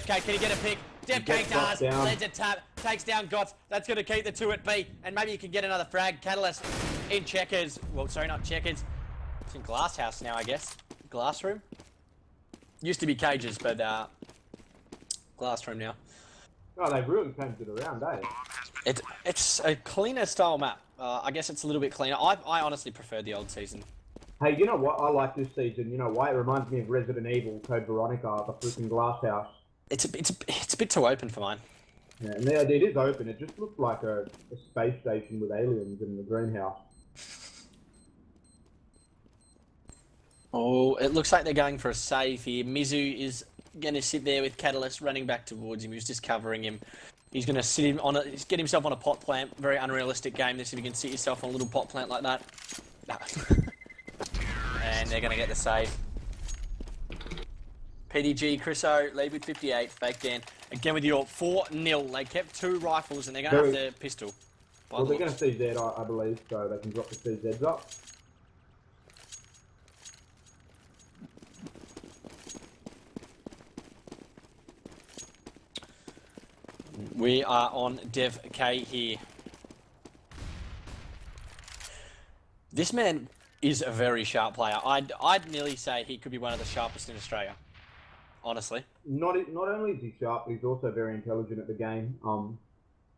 DFK, can he get a pick? DFK does, lends a tap, takes down Gots. That's going to keep the 2 at B, and maybe you can get another frag. Catalyst in checkers. Well, sorry, not checkers. It's in glass house now, I guess. Glass room. Used to be cages, but glass room now. Oh, they've really changed it around, eh? It's a cleaner style map. I guess it's a little bit cleaner. I honestly prefer the old season. Hey, you know what? I like this season. You know why? It reminds me of Resident Evil Code Veronica, the freaking glass house. It's a bit too open for mine. Yeah, and it is open. It just looks like a space station with aliens in the greenhouse. Oh, it looks like they're going for a save here. Mizu is going to sit there with Catalyst running back towards him. He was just covering him. He's going to sit him on get himself on a pot plant. Very unrealistic game. This if you can sit yourself on a little pot plant like that. No. And they're going to get the save. PDG, Chriso, lead with 58, fake Dan. Again with your 4-0. They kept 2 rifles and they're going to have their pistol. Well, they're going to CZ, I believe, so they can drop the CZs up. We are on Dev K here. This man is a very sharp player. I'd nearly say he could be one of the sharpest in Australia. Honestly. Not only is he sharp, he's also very intelligent at the game.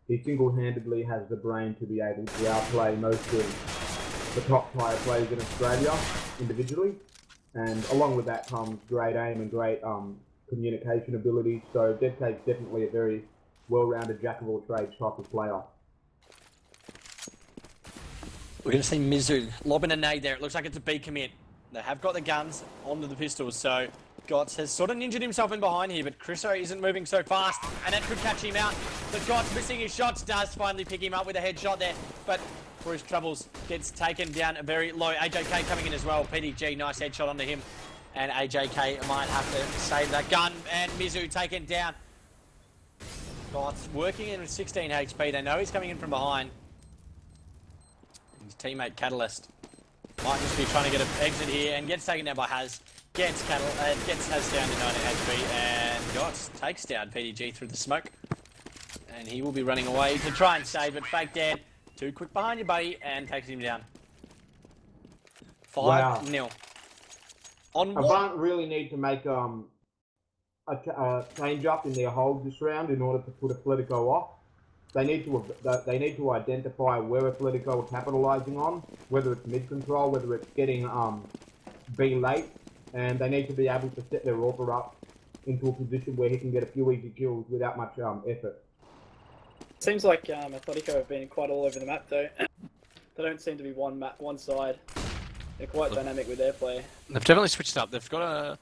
He single-handedly has the brain to be able to outplay most of the top tier players in Australia individually. And along with that comes great aim and great communication ability. So DevK's definitely a very well-rounded jack-of-all-trades type of player. We're going to see Mizu lobbing a nade there. It looks like it's a B commit. They have got the guns onto the pistols, so Gots has sort of ninjaed himself in behind here, but Chriso isn't moving so fast, and that could catch him out. But Gots missing his shots does finally pick him up with a headshot there, but for his troubles, gets taken down very low. AJK coming in as well. PDG, nice headshot onto him, and AJK might have to save that gun, and Mizu taken down. Gots working in with 16 HP. They know he's coming in from behind. His teammate Catalyst might just be trying to get an exit here and gets taken down by Haz. Gets Haz down to 19 HP and Gots takes down PDG through the smoke. And he will be running away to try and save it. Fake Dan, too quick behind you, buddy, and takes him down. 5-0. On what? Avant really need to make a change up in their hold this round in order to put Atletico off. They need to identify where Atletico are capitalising on, whether it's mid control, whether it's getting B late, and they need to be able to set their AWPer up into a position where he can get a few easy kills without much effort. Seems like Atletico have been quite all over the map though. They don't seem to be one side. They're quite dynamic with their play. They've definitely switched up. They've got a.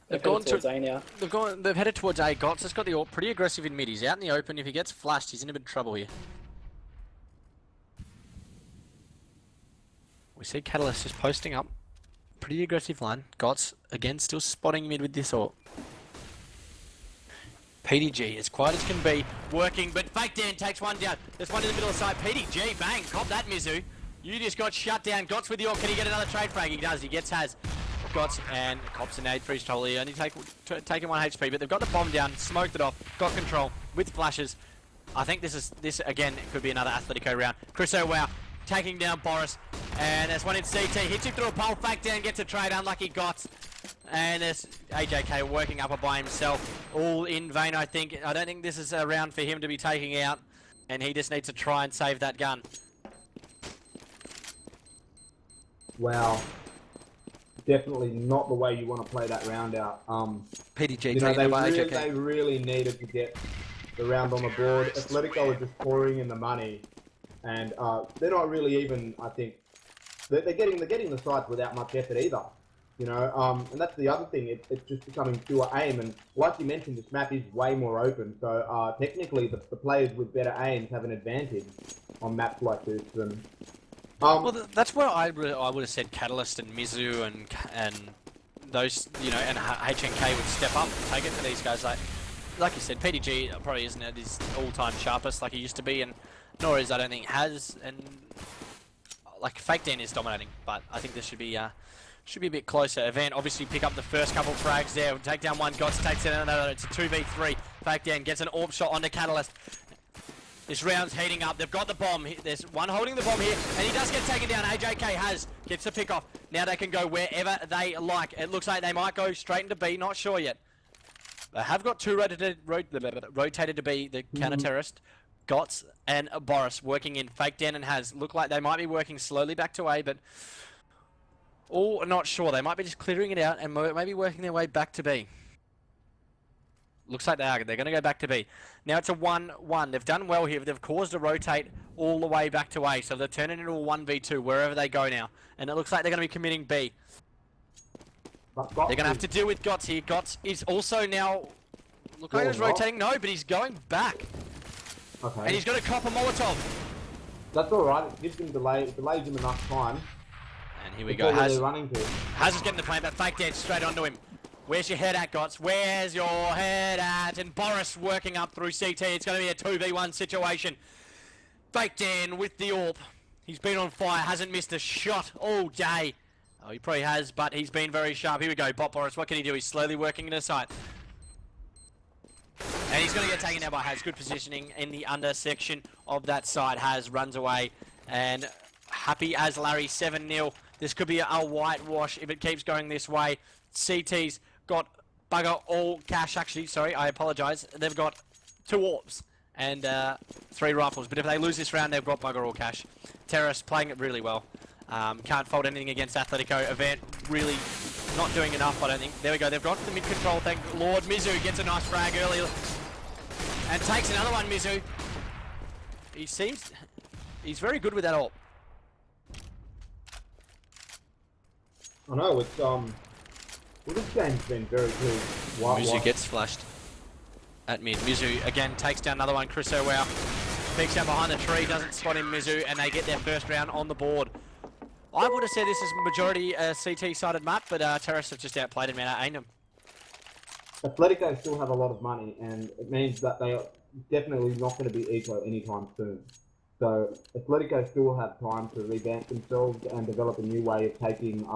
They've gone towards A now. They've headed towards A. Gots has got the AWP pretty aggressive in mid. He's out in the open. If he gets flashed, he's in a bit of trouble here. We see Catalyst just posting up. Pretty aggressive line. Gots, again, still spotting mid with this AWP. PDG, as quiet as can be, working, but Fake Dan takes one down. There's one in the middle of the side. PDG, bang, cop that, Mizu. You just got shut down. Gots with the AWP. Can he get another trade frag? He does. He gets Haz. Gots and cops a nade for his trolley. Only taking 1 HP, but they've got the bomb down, smoked it off, got control with flashes. I think this again could be another Atletico round. Chriso, wow, taking down Boris, and there's one in CT. Hits him through a pole, Fake down, gets a trade. Unlucky Gots, and there's AJK working up by himself. All in vain, I think. I don't think this is a round for him to be taking out, and he just needs to try and save that gun. Wow. Definitely not the way you want to play that round out. PDG, you know, they really needed to get the round on the board. Atletico are just pouring in the money, and they're not really even. I think they're getting the sides without much effort either. You know, and that's the other thing. It's just becoming pure aim, and like you mentioned, this map is way more open. So technically, the players with better aims have an advantage on maps like this. And well, that's where I would have said Catalyst and Mizu and those, you know, and HNK would step up and take it for these guys. Like you said, PDG probably isn't at his all-time sharpest like he used to be, and nor is, I don't think, Haz, and like Fake Dan is dominating, but I think this should be a bit closer. Event obviously pick up the first couple frags there, take down one, Gots takes down another. It's a 2v3. Fake Dan gets an AWP shot onto Catalyst. This round's heating up. They've got the bomb. There's one holding the bomb here, and he does get taken down. AJK gets the pick off. Now they can go wherever they like. It looks like they might go straight into B. Not sure yet. They have got two rotated to be the counter-terrorist. Gots and Boris working in. Fake Dan and Has look like they might be working slowly back to A, but all not sure. They might be just clearing it out and maybe working their way back to B. Looks like they are. They're going to go back to B. Now it's a 1-1. They've done well here. They've caused a rotate all the way back to A, so they're turning it into a 1v2 wherever they go now. And it looks like they're going to be committing B. They're going to have to deal with Gots here. Gots is also now... Look like he's rotating. No, but he's going back. Okay. And he's got a copper Molotov. That's alright. It gives him delay. It delays him enough time. And here we go. Has is getting the plant, but Fake Dan straight onto him. Where's your head at, Gots? Where's your head at? And Boris working up through CT. It's going to be a 2v1 situation. Fake Dan with the AWP. He's been on fire. Hasn't missed a shot all day. Oh, he probably has, but he's been very sharp. Here we go. Bot Boris, what can he do? He's slowly working into sight. And he's going to get taken out by Has. Good positioning in the under section of that side. Has runs away. And happy as Larry, 7-0. This could be a whitewash if it keeps going this way. CT's got bugger all cash, actually. Sorry, I apologise. They've got 2 AWPs and 3 rifles. But if they lose this round, they've got bugger all cash. Terrorists playing it really well. Can't fault anything against Atletico. Event really not doing enough, I don't think. There we go. They've got the mid-control. Thank Lord. Mizu gets a nice frag early. And takes another one, Mizu. He's very good with that AWP. I know, it's, well, this game's been very good. Mizu gets flashed at mid. Mizu again takes down another one. Chris O'Wow peeks out behind the tree, doesn't spot him, Mizu, and they get their first round on the board. I would have said this is majority CT-sided map, but Terrorists have just outplayed him and out-aimed him. Atletico still have a lot of money, and it means that they are definitely not going to be eco anytime soon. So Atletico still have time to revamp themselves and develop a new way of taking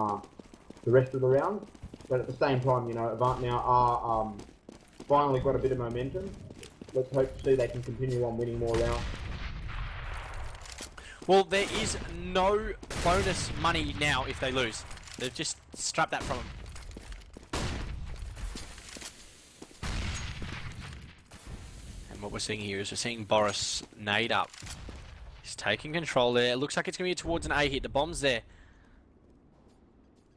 the rest of the round. But at the same time, you know, Avant now are finally got a bit of momentum. Let's hope to see they can continue on winning more rounds. Well, there is no bonus money now if they lose. They've just strapped that from them. And what we're seeing here is we're seeing Boris nade up. He's taking control there. It looks like it's going to be towards an A hit. The bomb's there.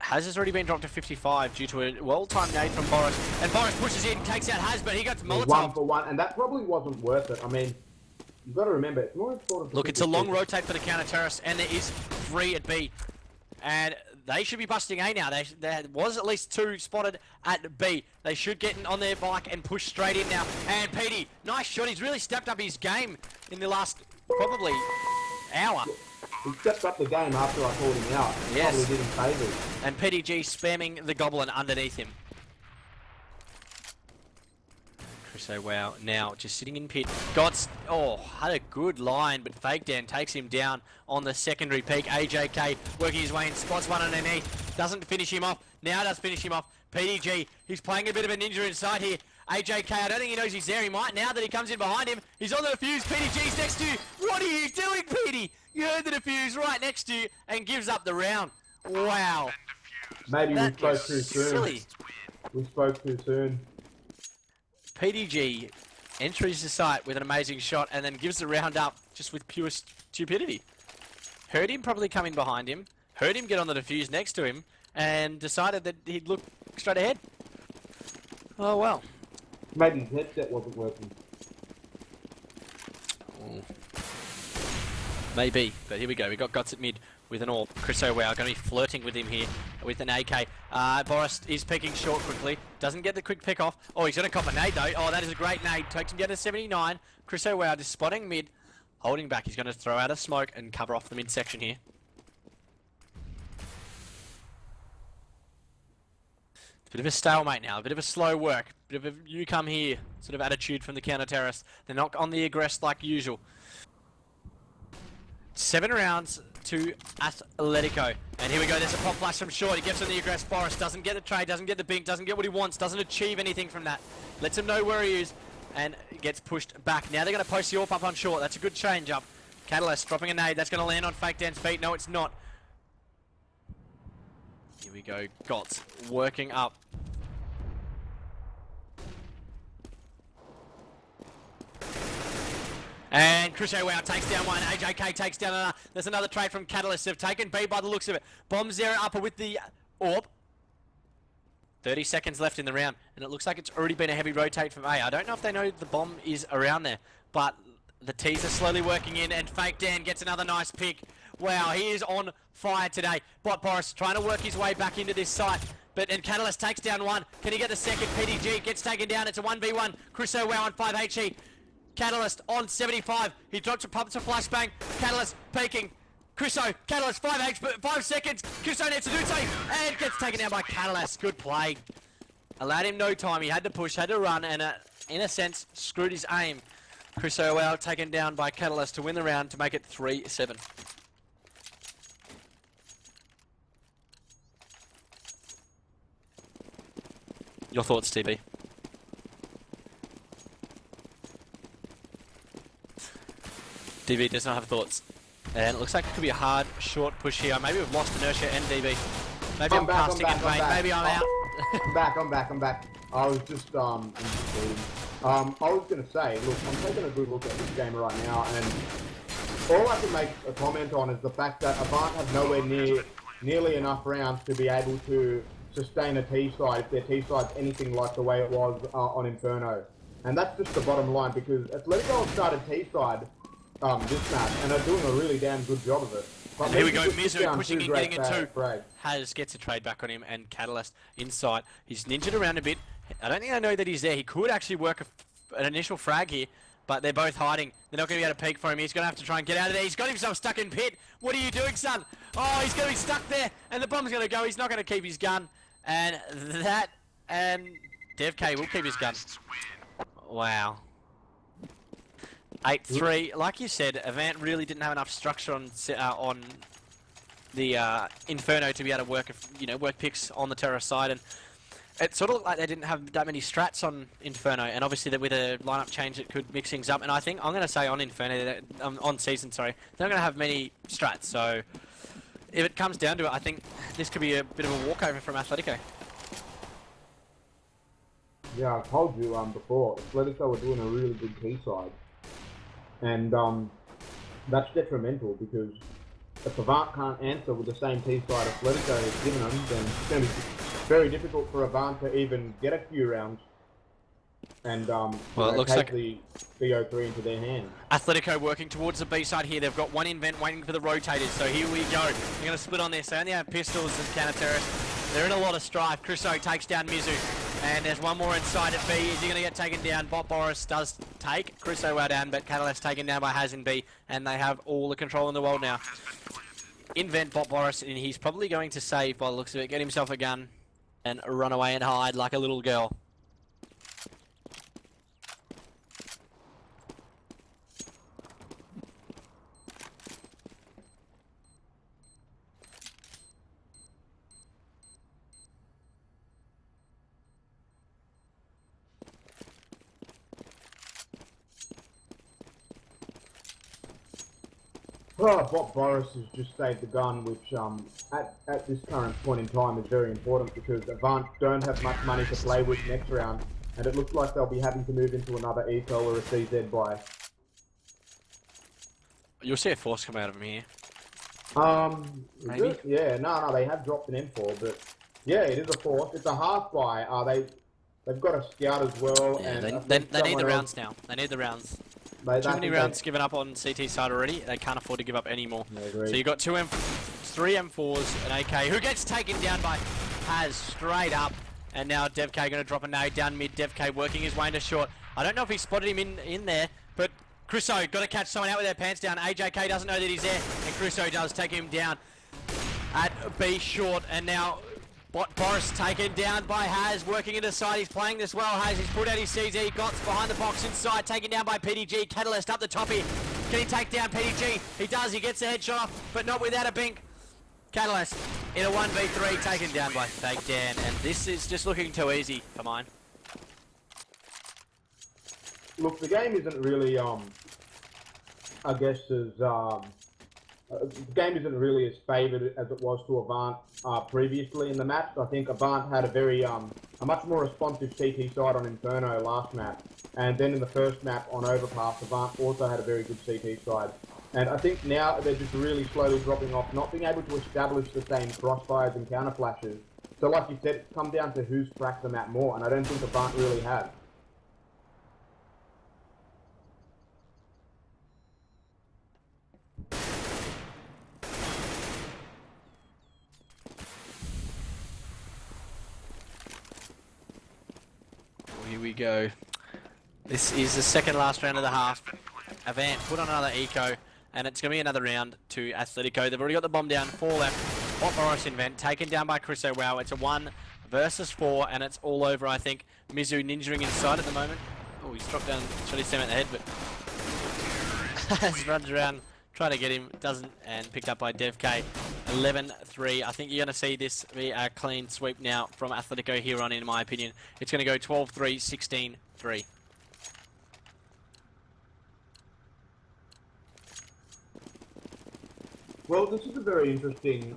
Has already been dropped to 55 due to a well-timed nade from Boris. And Boris pushes in, takes out Has, but he got Molotov. 1 for 1, and that probably wasn't worth it. I mean, you've got to remember, it's more important. Look, it's a long rotate for the counter-terrorist, and there is 3 at B. And they should be busting A now. There was at least 2 spotted at B. They should get on their bike and push straight in now. And Petey, nice shot. He's really stepped up his game in the last, probably, hour. He stepped up the game after I called him out. Yes. Probably did him favours. And PDG spamming the Goblin underneath him. Chris O'Wow now just sitting in pit. Had a good line, but Fake Dan takes him down on the secondary peak. AJK working his way in, spots one underneath. Doesn't finish him off. Now does finish him off. PDG, he's playing a bit of a ninja inside here. AJK, I don't think he knows he's there. He might now that he comes in behind him. He's on the defuse. PDG's next to you. What are you doing, PD? You heard the defuse right next to you and gives up the round. Wow. Maybe we spoke too soon. Silly. We spoke too soon. PDG enters the site with an amazing shot and then gives the round up just with pure stupidity. Heard him probably come in behind him, heard him get on the defuse next to him, and decided that he'd look straight ahead. Oh well. Maybe his headset wasn't working. Oh. Maybe, but here we go. We got Guts at mid with an AWP. Chris O'Wow going to be flirting with him here with an AK. Boris is picking short quickly. Doesn't get the quick pick off. Oh, he's going to cop a nade though. Oh, that is a great nade. Takes him down to 79. Chris O'Wow just spotting mid, holding back. He's going to throw out a smoke and cover off the mid section here. It's a bit of a stalemate now, a bit of a slow work, a bit of a you come here sort of attitude from the counter-terrorists. They're not on the aggress like usual. 7 rounds to Atletico. And here we go, there's a pop flash from short. He gets on the aggress. Boris doesn't get the trade, doesn't get the bink, doesn't get what he wants, doesn't achieve anything from that. Lets him know where he is. and gets pushed back. Now they're going to post the AWP up on short. That's a good change up. Catalyst dropping a nade. That's going to land on Fake Dan's feet. No, it's not. Here we go. Gots working up. And Crusoe wow takes down one. AJK takes down another. There's another trade from Catalyst. They've taken B by the looks of it. Bombs there upper with the AWP. 30 seconds left in the round, and it looks like it's already been a heavy rotate from A. I don't know if they know the bomb is around there, but the T's are slowly working in, and Fake Dan gets another nice pick. Wow, he is on fire today. Bot Boris trying to work his way back into this site, and Catalyst takes down one. Can he get the second? PDG gets taken down. It's a 1v1. Crusoe wow on 5HE. Catalyst on 75. He drops a pump to flashbang. Catalyst peeking. Crusoe, Catalyst, 5 seconds. Crusoe needs to do something and gets taken down by Catalyst. Good play. Allowed him no time. He had to push, had to run, and in a sense, screwed his aim. Crusoe well taken down by Catalyst to win the round to make it 3-7. Your thoughts, TV? DB does not have thoughts. And it looks like it could be a hard, short push here. Maybe we've lost inertia and DB. Maybe I'm casting in vain. Maybe I'm out. I'm back. I was just, I was going to say, look, I'm taking a good look at this game right now, and all I can make a comment on is the fact that Avant have nowhere nearly enough rounds to be able to sustain a T-side if their T-side's anything like the way it was on Inferno. And that's just the bottom line, because Atletico have started T-side this match, and they're doing a really damn good job of it. And here we go, Mizu pushing in, getting it too. Has gets a trade back on him, and Catalyst inside. He's ninjaed around a bit. I don't think I know that he's there. He could actually work an initial frag here, but they're both hiding. They're not going to be able to peek for him. He's going to have to try and get out of there. He's got himself stuck in pit. What are you doing, son? Oh, he's going to be stuck there, and the bomb's going to go. He's not going to keep his gun. And DevK will keep his gun. Wow. 8-3. Like you said, Avant really didn't have enough structure on the Inferno to be able to work picks on the terror side, and it sort of looked like they didn't have that many strats on Inferno, and obviously that with a lineup change it could mix things up. And I think I'm going to say on Inferno, on season, sorry, they're not going to have many strats. So if it comes down to it, I think this could be a bit of a walkover from Atletico. Yeah, I told you before, Atletico were doing a really good T side. And that's detrimental, because if Avant can't answer with the same T-side Atletico has given them, then it's going to be very difficult for Avant to even get a few rounds and well, it looks take like the BO3 into their hands. Atletico working towards the B side here. They've got one invent waiting for the rotators, so here we go. They're going to split on this. They only have pistols and counter-terrorists. They're in a lot of strife. Crusoe takes down Mizu. And there's one more inside at B. Is he going to get taken down? Bot Boris does take Crusoe well down, but Catalyst taken down by Haz in B. And they have all the control in the world now. Invent Bot Boris, and he's probably going to save by the looks of it. Get himself a gun and run away and hide like a little girl. Oh, Bot Boris has just saved the gun, which at this current point in time is very important, because Avant don't have much money to play with next round, and it looks like they'll be having to move into another eco or a CZ buy. You'll see a force come out of him here. Maybe? Yeah, no, they have dropped an M4, but yeah, it is a force. It's a half buy. They've got a scout as well. Yeah, and they need the rounds now. They need the rounds. Too many rounds given up on CT side already. They can't afford to give up any more. So you got 3 M4s, an AK, who gets taken down by Haz straight up. And now DevK going to drop a nade down mid. DevK working his way into short. I don't know if he spotted him in there, but Crusoe got to catch someone out with their pants down. AJK doesn't know that he's there, and Crusoe does take him down at B short. And now Bot Boris taken down by Haz, working into side. He's playing this well. Haz, he's pulled out his CZ. Gots behind the box inside, taken down by PDG. Catalyst up the top here. Can he take down PDG? He does. He gets the headshot off, but not without a bink. Catalyst in a 1v3, taken down by Fake Dan, and this is just looking too easy for mine. look, the game isn't really, I guess, as the game isn't really as favoured as it was to Avant previously in the maps. I think Avant had a much more responsive CT side on Inferno last map, and then in the first map on Overpass, Avant also had a very good CT side. And I think now they're just really slowly dropping off, not being able to establish the same crossfires and counter flashes. So like you said, it's come down to who's cracked the map more, and I don't think Avant really have. Here we go. This is the second last round of the half. Avant put on another eco, and it's going to be another round to Athletico. They've already got the bomb down, 4 left. What Boris invent, taken down by Chris Wow. It's a 1 versus 4, and it's all over, I think. Mizu ninjaing inside at the moment. Oh, he's dropped down, trying to stem at the head, but runs around, trying to get him, doesn't, and picked up by DevK. 11-3. I think you're going to see this be a clean sweep now from Athletico here on in my opinion. It's going to go 12-3, 16-3. Well, this is a very interesting,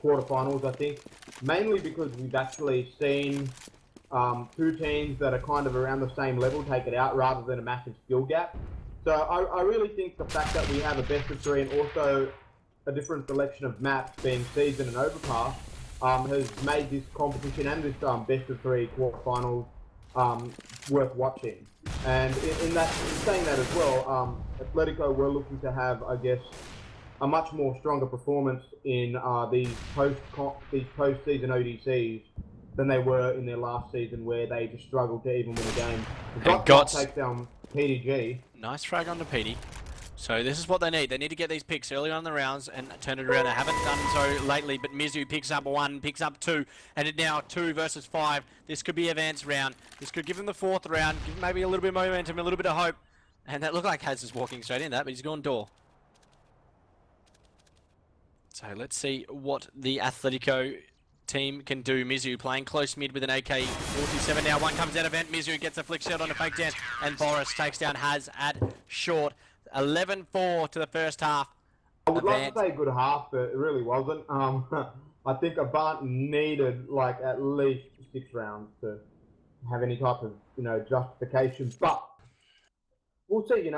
quarterfinals, I think. Mainly because we've actually seen two teams that are kind of around the same level take it out rather than a massive skill gap. So I really think the fact that we have a best of 3 and also a different selection of maps being Season and Overpass has made this competition and this best of 3 quarterfinals worth watching. And in saying that as well, Athletico were looking to have, I guess, a much more stronger performance in these post-season ODCs than they were in their last season, where they just struggled to even win a game. Gots takes down PDG. Nice frag on the PD. So this is what they need. They need to get these picks early on in the rounds and turn it around. They haven't done so lately, but Mizu picks up 1, picks up 2, and it now 2 versus 5. This could be Avant's round. This could give them the 4th round, give them maybe a little bit of momentum, a little bit of hope. And that looked like Haz is walking straight in that, but he's gone door. So let's see what the Athletico team can do. Mizu playing close mid with an AK-47 now. One comes out of Avant. Mizu gets a flick shot on a fake dance, and Boris takes down Haz at short. 11-4 to the first half. I would like to say good half, but it really wasn't. I think Avant needed like at least 6 rounds to have any type of justification. But we'll see.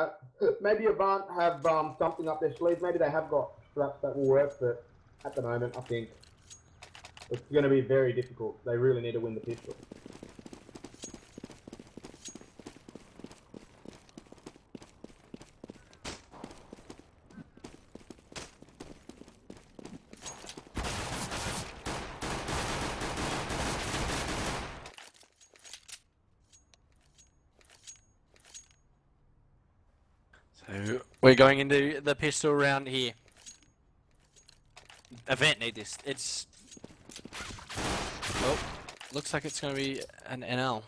Maybe Avant have something up their sleeve. Maybe they have got straps that will work. But at the moment, I think it's going to be very difficult. They really need to win the pistol. So we're going into the pistol round here. Avant need this. It's... Oh, looks like it's going to be an NL.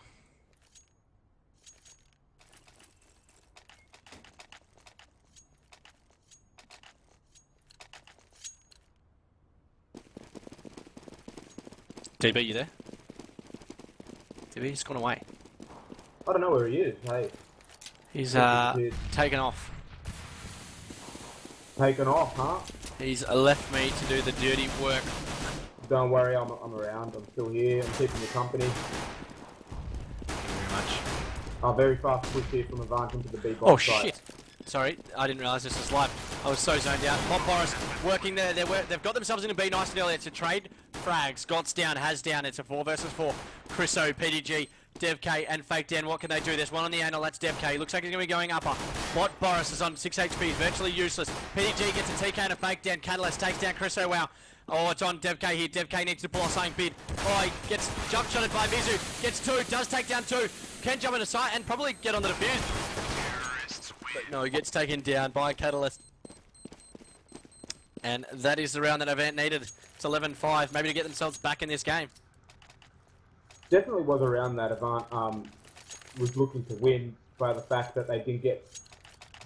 DB, you there? DB's gone away. I don't know where he is. Hey, He's taken off. Taken off, huh? He's left me to do the dirty work. Don't worry, I'm around. I'm still here. I'm keeping you company. Thank you very much. Very fast push here from Avant into the B box. Oh site. shit! Sorry, I didn't realise this was live. I was so zoned out. Bob Boris working there. They've got themselves in a B nice and early. It's a trade. Frags. Gots down. Has down. It's a 4 versus 4. Chriso, PDG, DevK, and Fake Dan. What can they do? There's one on the angle. That's DevK. Looks like he's going to be going upper. Bot Boris is on 6 HP. Virtually useless. PDG gets a TK and a Fake Dan. Catalyst takes down Chriso. Wow. Oh, it's on DevK here. DevK needs to pull off something big. Oh, he gets jump shotted by Mizu. Gets 2. Does take down 2. Can jump into sight and probably get on the defuse. But no, he gets taken down by Catalyst. And that is the round that Avant needed. It's 11-5, maybe to get themselves back in this game. Definitely was around that. Avant was looking to win by the fact that they didn't get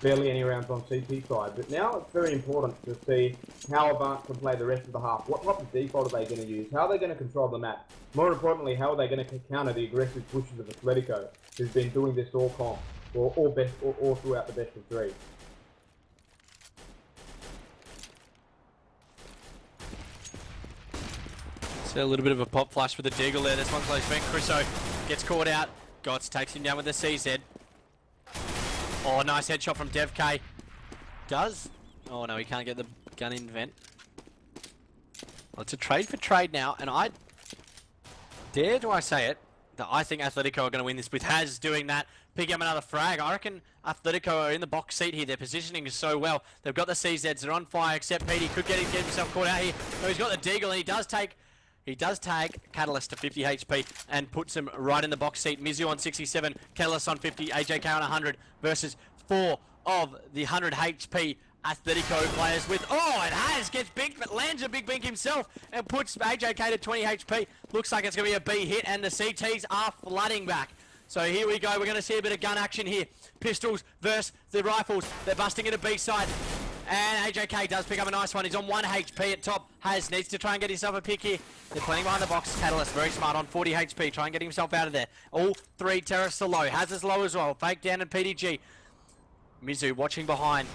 barely any rounds on CT side. But now it's very important to see how Avant can play the rest of the half. What type of default are they going to use? How are they going to control the map? More importantly, how are they going to counter the aggressive pushes of Atletico, who's been doing this all comp, or all throughout the best of 3? So a little bit of a pop flash with the Deagle there. This one close vent. Chriso gets caught out. Gots takes him down with the CZ. Oh, nice headshot from DevK. Does? Oh no, he can't get the gun in vent. Well, it's a trade for trade now, and I dare do I say it that I think Atletico are going to win this with Haz doing that, picking up another frag. I reckon Atletico are in the box seat here. Their positioning is so well. They've got the CZs. They're on fire, except Petey could get himself caught out here. No, he's got the Deagle, and he does tag Catalyst to 50 HP and puts him right in the box seat. Mizu on 67, Catalyst on 50, AJK on 100 versus 4 of the 100 HP Atletico players with... Oh, it has! Gets big, but lands a big bink himself and puts AJK to 20 HP. Looks like it's going to be a B hit, and the CTs are flooding back. So here we go. We're going to see a bit of gun action here. Pistols versus the rifles. They're busting into B side. And AJK does pick up a nice one. He's on 1 HP at top. Haz needs to try and get himself a pick here. They're playing behind the box. Catalyst, very smart, on 40 HP. Try and get himself out of there. All 3 terrorists are low. Haz is low as well. Fake down and PDG. Mizu watching behind.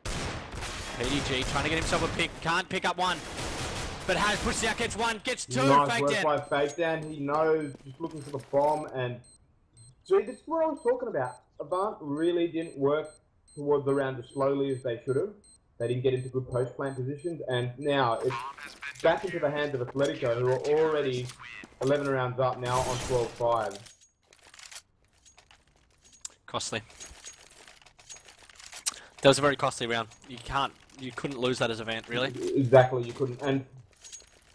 PDG trying to get himself a pick. Can't pick up one. But Haz pushes out, gets 1, gets 2. Nice Fake work down. by Fake Down. He knows, just looking for the bomb. And see, this is what I was talking about. Avant really didn't work towards the round as slowly as they should have. They didn't get into good post-plant positions, and now it's back into the hands of Atletico, who are already 11 rounds up now on 12-5. Costly. That was a very costly round. You couldn't lose that as a Vant, really. Exactly, you couldn't. And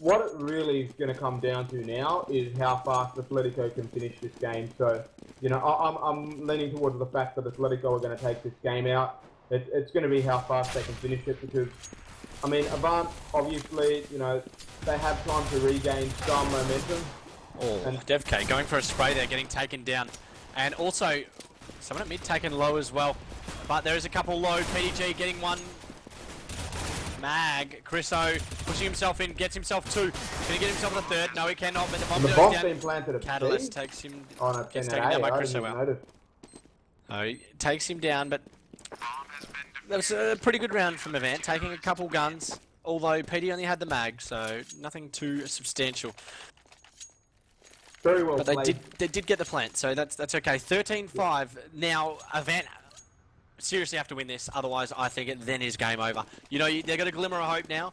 what it really is going to come down to now is how fast Atletico can finish this game. So, you know, I'm leaning towards the fact that Atletico are going to take this game out. It's going to be how fast they can finish it, because, I mean, Avant, obviously, you know, they have time to regain some momentum. Oh, and DevK going for a spray there, getting taken down. And also, someone at mid taken low as well. But there is a couple low. PDG getting 1. Mag. Chriso pushing himself in, gets himself 2. Can he get himself a 3rd? No, he cannot, but the bomb goes bomb's down. been planted at Catalyst C? takes him, Oh, no, gets taken down by Chriso out. Notice. Oh, he takes him down, but that was a pretty good round from Avant, taking a couple guns, although PD only had the mag, so nothing too substantial. Very well But played. they did get the plant, so that's okay. 13-5. Now, Avant seriously have to win this, otherwise I think it then is game over. You know, they've got a glimmer of hope now,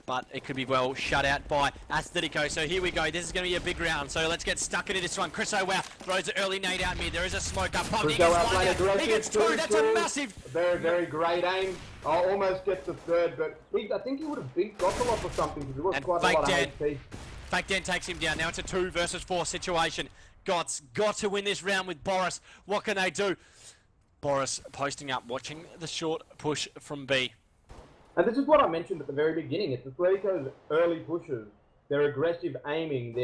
but it could be well shut out by Atletico. So here we go. This is going to be a big round, so let's get stuck into this one. Chriso, wow, throws an early nade out mid. There is a smoke up. He gets 1 down. He gets 2. That's a massive... Very, very great aim. Almost gets the 3rd, but I think he would have beat Gothelop or something, because it was quite a lot of HP. Fake Den takes him down. Now it's a 2 versus 4 situation. Got to win this round with Boris. What can they do? Boris posting up, watching the short push from B. And this is what I mentioned at the very beginning. It's Atletico's early pushes, their aggressive aiming,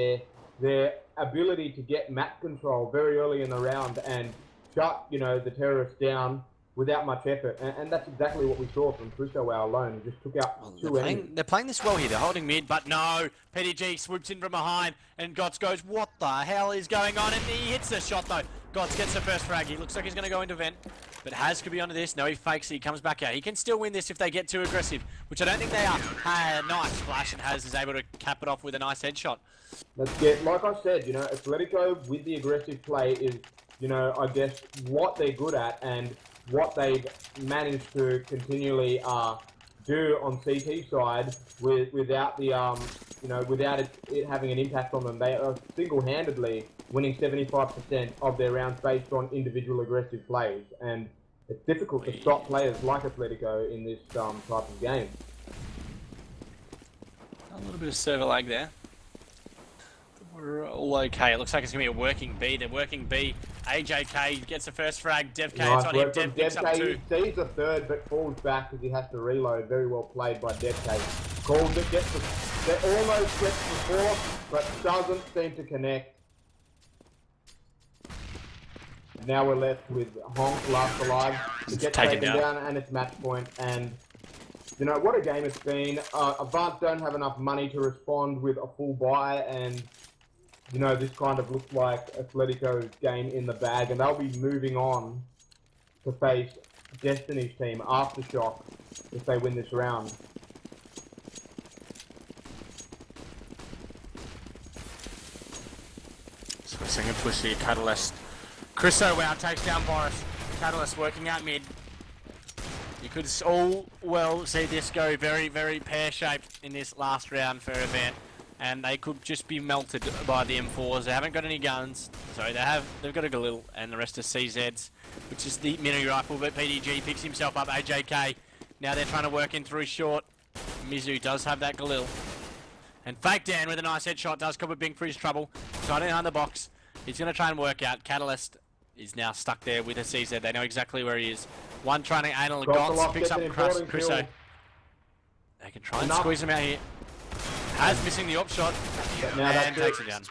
their ability to get map control very early in the round and shut, you know, the terrorists down without much effort. And that's exactly what we saw from Crusoe alone. He just took out 2 enemies. They're playing this well here. They're holding mid, but no. PDG swoops in from behind, and Gots goes, what the hell is going on? And he hits the shot, though. Gots gets the first frag. He looks like he's going to go into vent, but Haz could be onto this. No, he fakes it. He comes back out. He can still win this if they get too aggressive, which I don't think they are. Nice flash, and Haz is able to cap it off with a nice headshot. Let's get, like I said, you know, Atletico with the aggressive play is, you know, I guess what they're good at and what they've managed to continually do on CT side without the you know, without it having an impact on them. They are single-handedly winning 75% of their rounds based on individual aggressive plays, and it's difficult to stop players like Atletico in this type of game. A little bit of server lag there. We're all okay. It looks like it's going to be a working B. They're working B. AJK gets the first frag. DevK, Nice it's on him. work from Dev picks up 2. He sees the 3rd, but falls back because he has to reload. Very well played by DevK. Calls it, they almost gets the 4th, but doesn't seem to connect. Now we're left with Honk last alive. It gets taken down, and it's match point. And you know what a game it's been. Avant don't have enough money to respond with a full buy, and you know, this kind of looks like Atletico's game in the bag, and they'll be moving on to face Destiny's team, Aftershock, if they win this round. So we're seeing a push here, Catalyst. Chriso, wow, takes down Boris. Catalyst working out mid. You could all well see this go very, very pear-shaped in this last round for event. And they could just be melted by the M4s. They haven't got any guns. Sorry, they've got a Galil and the rest are CZs, which is the mini rifle, but PDG picks himself up, AJK. Now they're trying to work in through short. Mizu does have that Galil. And Fake Dan with a nice headshot does cover Bing for his trouble. Trying behind the box. He's going to try and work out. Catalyst is now stuck there with a CZ. They know exactly where he is. One trying to anal and Gons picks up Chriso. They can try and squeeze him out here. Has missing the op shot and takes it down.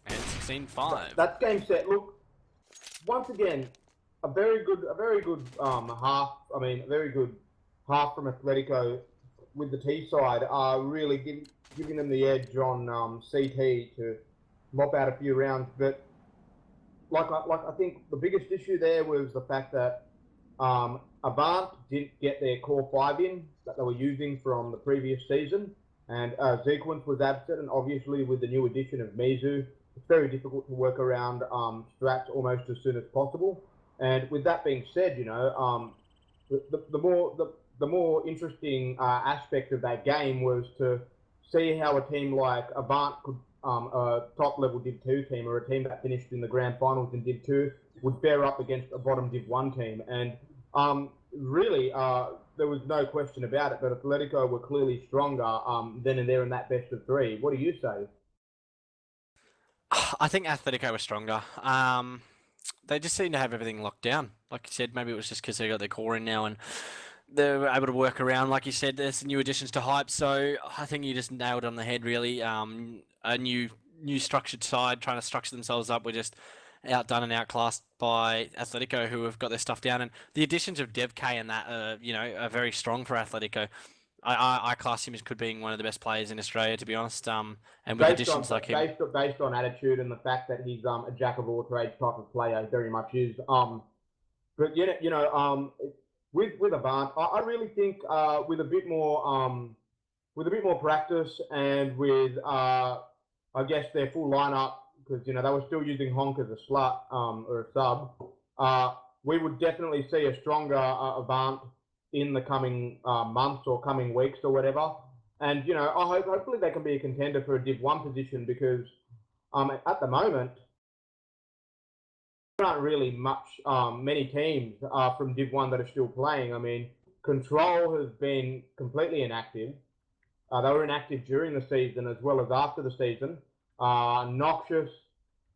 And 16-5. That's game set. Look, once again, a very good half. I mean, a very good half from Atletico with the T side. Really giving them the edge on CT to mop out a few rounds. But like I think the biggest issue there was the fact that Avant didn't get their core 5 in that they were using from the previous season. And Sequence was absent, and obviously with the new addition of Mizu, it's very difficult to work around strats almost as soon as possible. And with that being said, you know, the more interesting aspect of that game was to see how a team like Avant could, a top-level Div 2 team or a team that finished in the grand finals in Div 2 would fare up against a bottom Div 1 team. And really, there was no question about it, but Atletico were clearly stronger then and there in that best of 3. What do you say? I think Atletico were stronger. They just seem to have everything locked down. Like you said, maybe it was just because they got their core in now and they were able to work around. Like you said, there's new additions to hype, so I think you just nailed it on the head, really. A new structured side trying to structure themselves up. We're just outdone and outclassed by Atletico, who have got their stuff down. And the additions of DevK and that, you know, are very strong for Atletico. I class him as could being one of the best players in Australia, to be honest. And with additions like him, based on attitude and the fact that he's a jack of all trades type of player, he very much is. But you know, with Avant, I really think with a bit more practice and with I guess their full lineup, because you know they were still using Honk as a slut or a sub, we would definitely see a stronger Avant in the coming months or coming weeks or whatever. And you know, hopefully they can be a contender for a Div 1 position, because at the moment there aren't really many teams from Div 1 that are still playing. I mean, Control has been completely inactive. They were inactive during the season as well as after the season. Noxious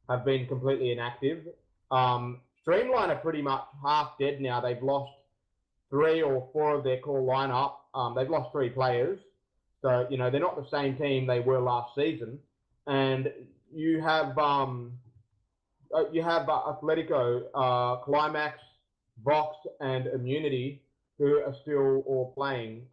have been completely inactive. Streamline are pretty much half dead now. They've lost 3 or 4 of their core lineup. They've lost 3 players. So, you know, they're not the same team they were last season. And you have Atletico, Climax, Vox, and Immunity, who are still all playing.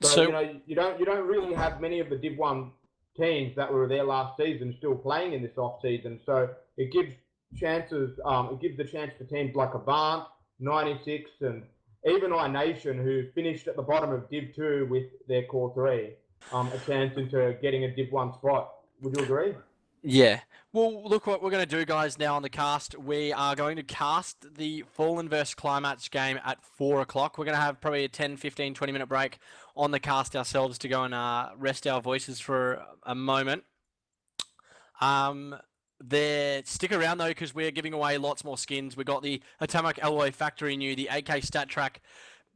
So you know, you don't really have many of the Div 1 teams that were there last season still playing in this off season. So it gives chances. It gives the chance for teams like Avant, 96, and even iNation, who finished at the bottom of Div 2 with their core 3, a chance into getting a Div 1 spot. Would you agree? Yeah. Well, look what we're going to do, guys, now on the cast. We are going to cast the Fallen vs. Climax game at 4 o'clock. We're going to have probably a 10, 15, 20-minute break on the cast ourselves to go and rest our voices for a moment. Stick around, though, because we're giving away lots more skins. We got the Atomic Alloy Factory New, the AK Stat Track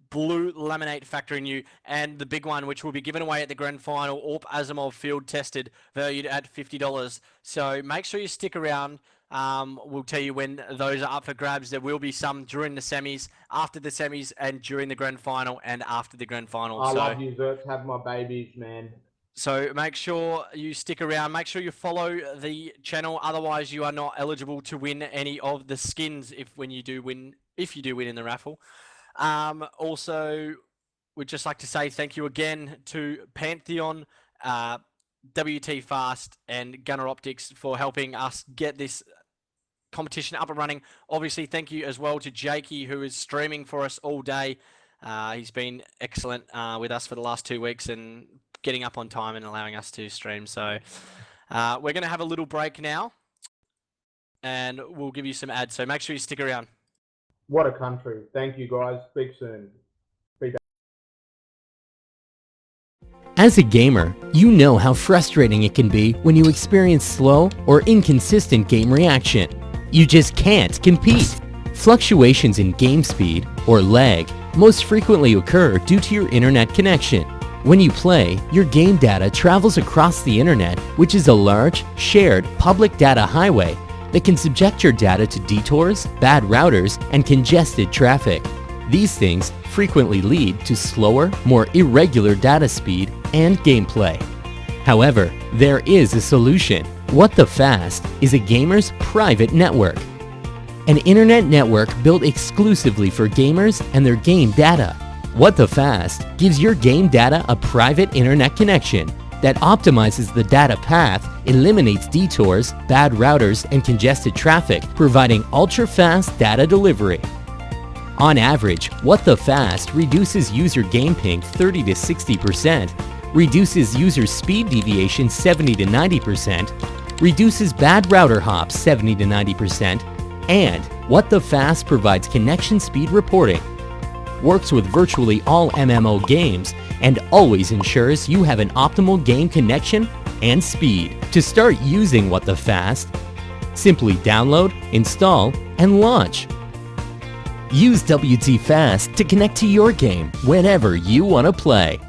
Blue Laminate Factory New, and the big one, which will be given away at the grand final, AWP Asimov Field Tested, valued at $50. So make sure you stick around. We'll tell you when those are up for grabs. There will be some during the semis, after the semis, and during the grand final, and after the grand final. I love you, Zerts. Have my babies, man. So make sure you stick around. Make sure you follow the channel. Otherwise, you are not eligible to win any of the skins if you do win in the raffle. Also, we'd just like to say thank you again to Pantheon, WTFast and Gunnar Optics for helping us get this competition up and running. Obviously, thank you as well to Jakey, who is streaming for us all day. He's been excellent with us for the last 2 weeks and getting up on time and allowing us to stream. So we're going to have a little break now, and we'll give you some ads. So make sure you stick around. What a country. Thank you, guys. Speak soon. As a gamer, you know how frustrating it can be when you experience slow or inconsistent game reaction. You just can't compete. Fluctuations in game speed, or lag, most frequently occur due to your internet connection. When you play, your game data travels across the internet, which is a large, shared, public data highway that can subject your data to detours, bad routers, and congested traffic. These things frequently lead to slower, more irregular data speed and gameplay. However, there is a solution. WTFast is a gamer's private network. An internet network built exclusively for gamers and their game data. WTFast gives your game data a private internet connection that optimizes the data path, eliminates detours, bad routers, and congested traffic, providing ultra-fast data delivery. On average, WTFast reduces user game ping 30 to 60%, reduces user speed deviation 70 to 90%, reduces bad router hops 70 to 90%, and WTFast provides connection speed reporting, works with virtually all MMO games, and always ensures you have an optimal game connection and speed. To start using WTFast, simply download, install, and launch. Use WTFast to connect to your game whenever you want to play.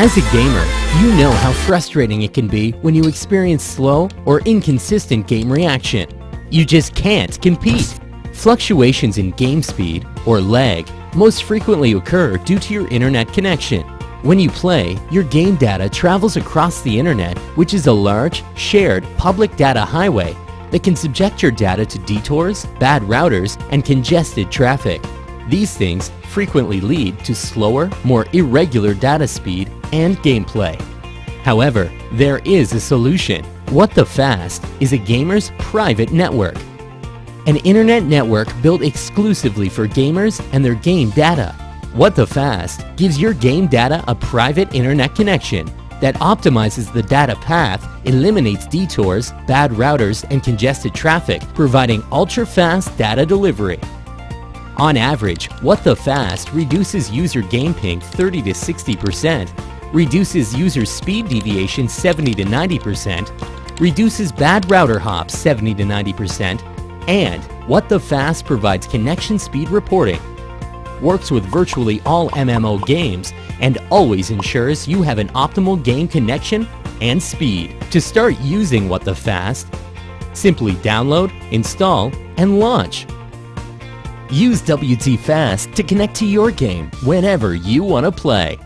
As a gamer, you know how frustrating it can be when you experience slow or inconsistent game reaction. You just can't compete. Fluctuations in game speed, or lag, most frequently occur due to your internet connection. When you play, your game data travels across the internet, which is a large, shared, public data highway that can subject your data to detours, bad routers, and congested traffic. These things frequently lead to slower, more irregular data speed and gameplay. However, there is a solution. WTFast is a gamer's private network. An internet network built exclusively for gamers and their game data. WTFast gives your game data a private internet connection that optimizes the data path, eliminates detours, bad routers, and congested traffic, providing ultra-fast data delivery. On average, WTFast reduces user game ping 30 to 60%, reduces user speed deviation 70 to 90%, reduces bad router hops 70 to 90%, and WTFast provides connection speed reporting, works with virtually all MMO games, and always ensures you have an optimal game connection and speed. To start using WTFast, simply download, install, and launch. Use WTFast to connect to your game whenever you want to play.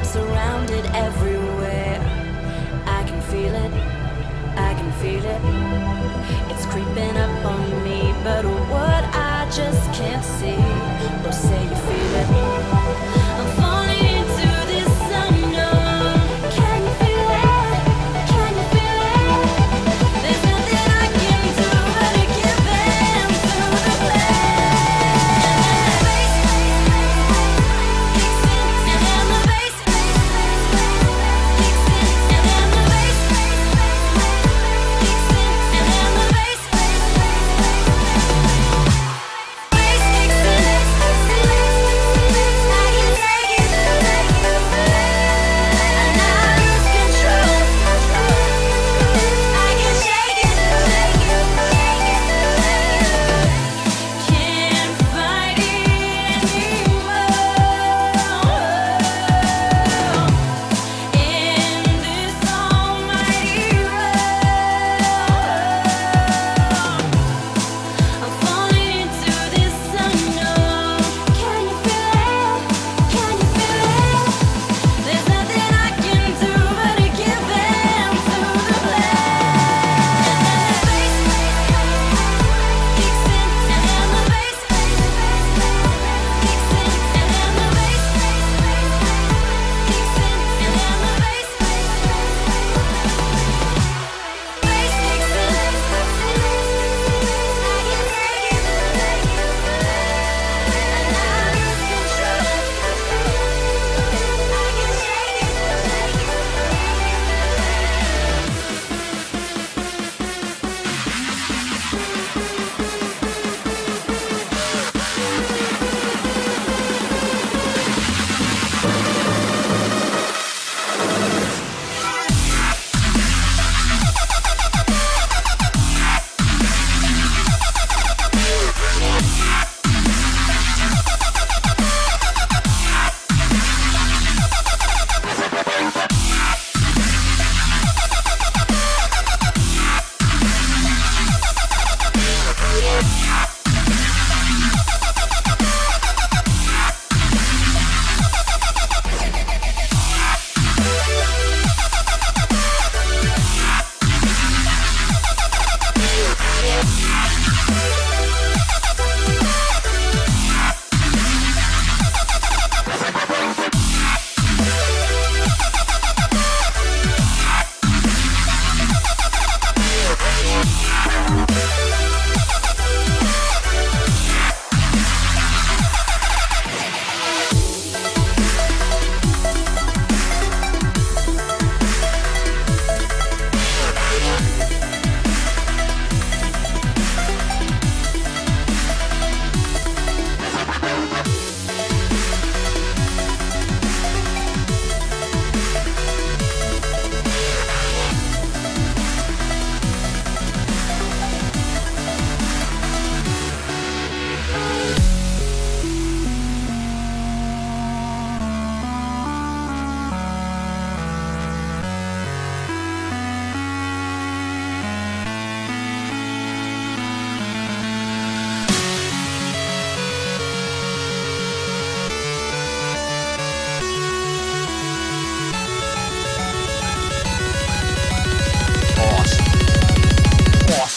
Surrounded everywhere. I can feel it, I can feel it. It's creeping up on me, but what I just can't see. Or say you feel it. I'm falling into this unknown. Can you feel it? Can you feel it? There's nothing I can do but to give in to the play. And the bass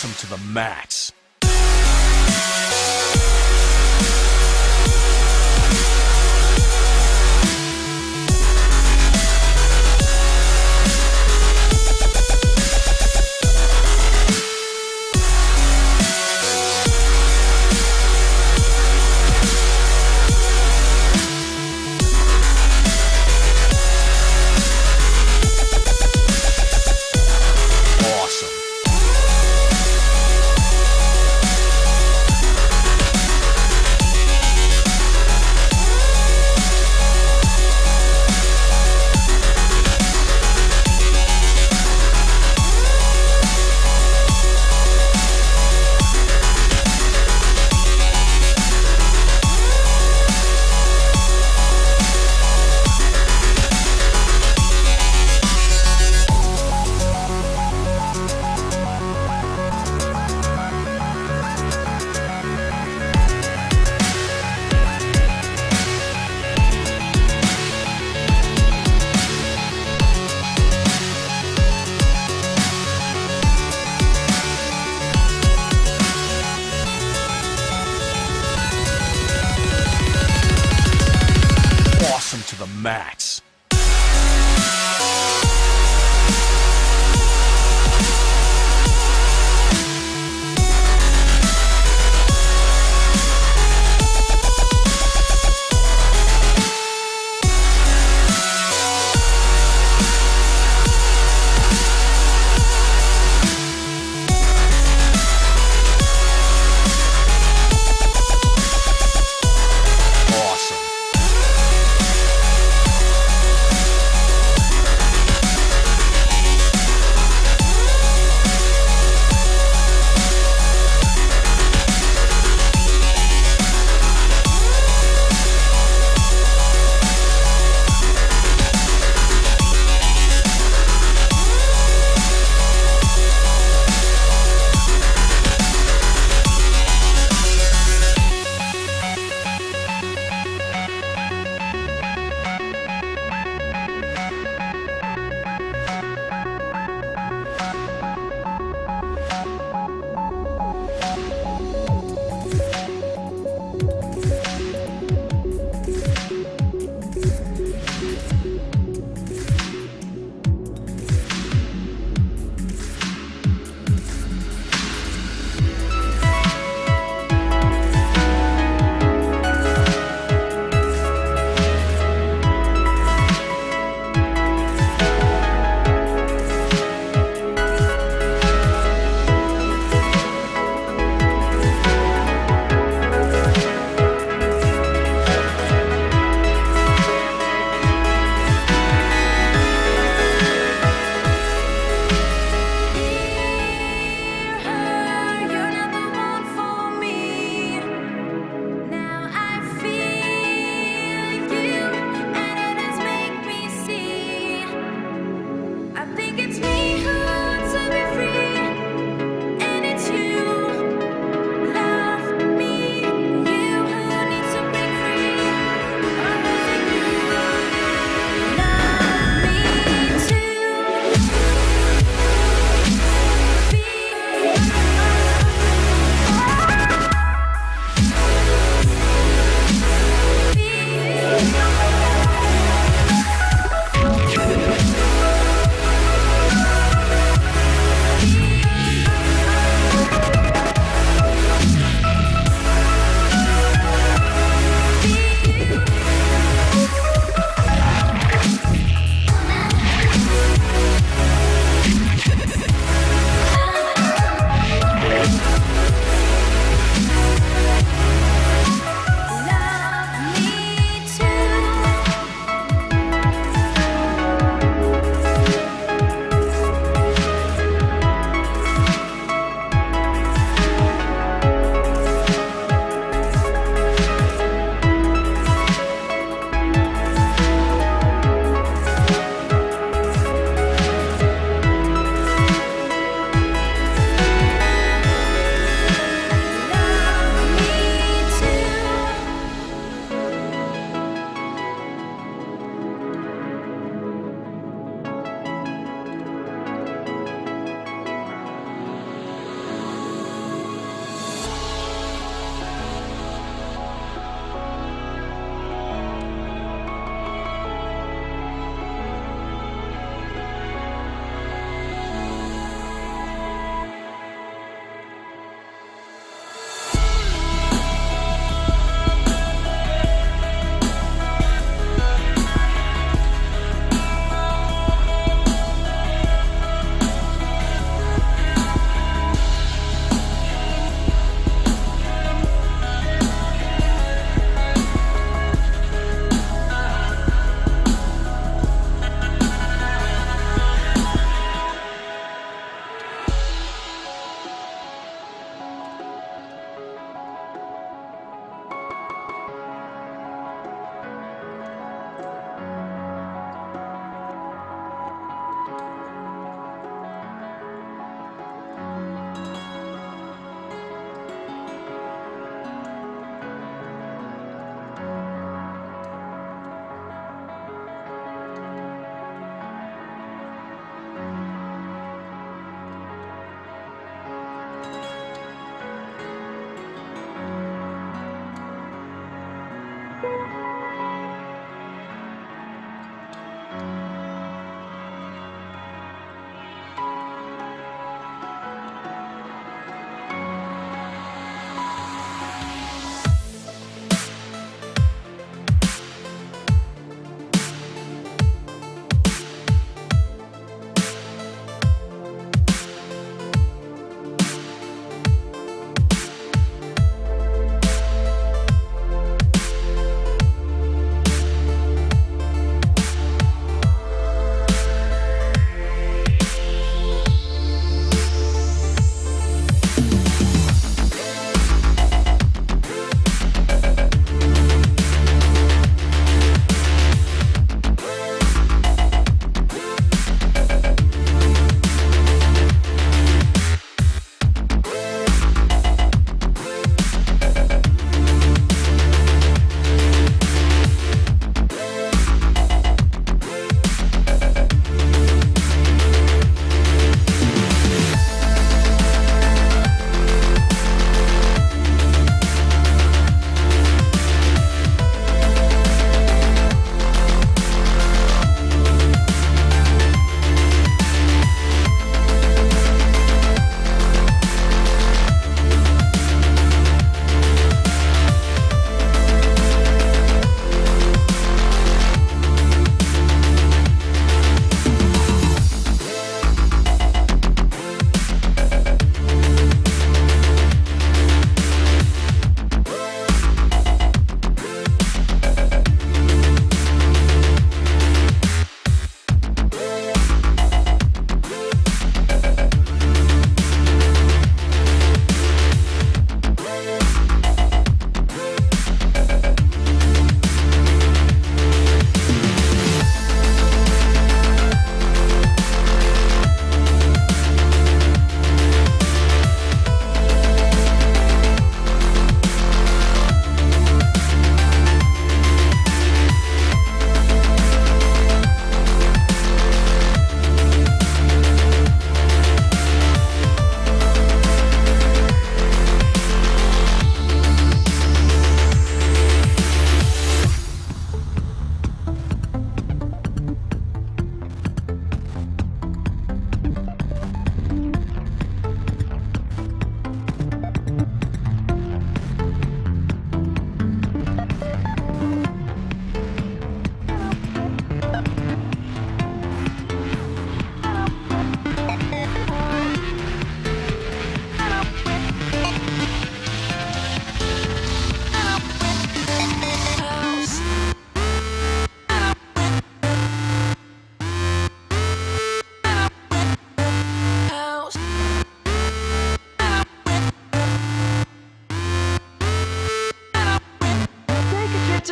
Awesome to the max. Awesome.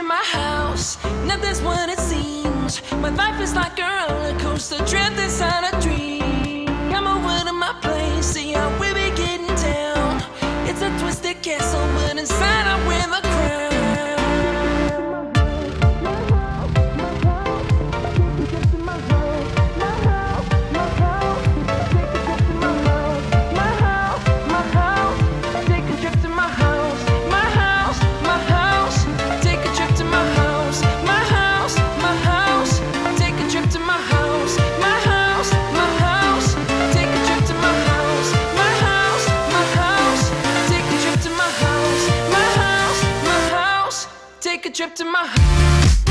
to my house. Nothing's what it seems. My life is like a roller coaster, trapped inside a dream. Come over to my place, see how we be getting down. It's a twisted castle, but inside I wear the crown. Take a trip to my house. Take a trip to my house.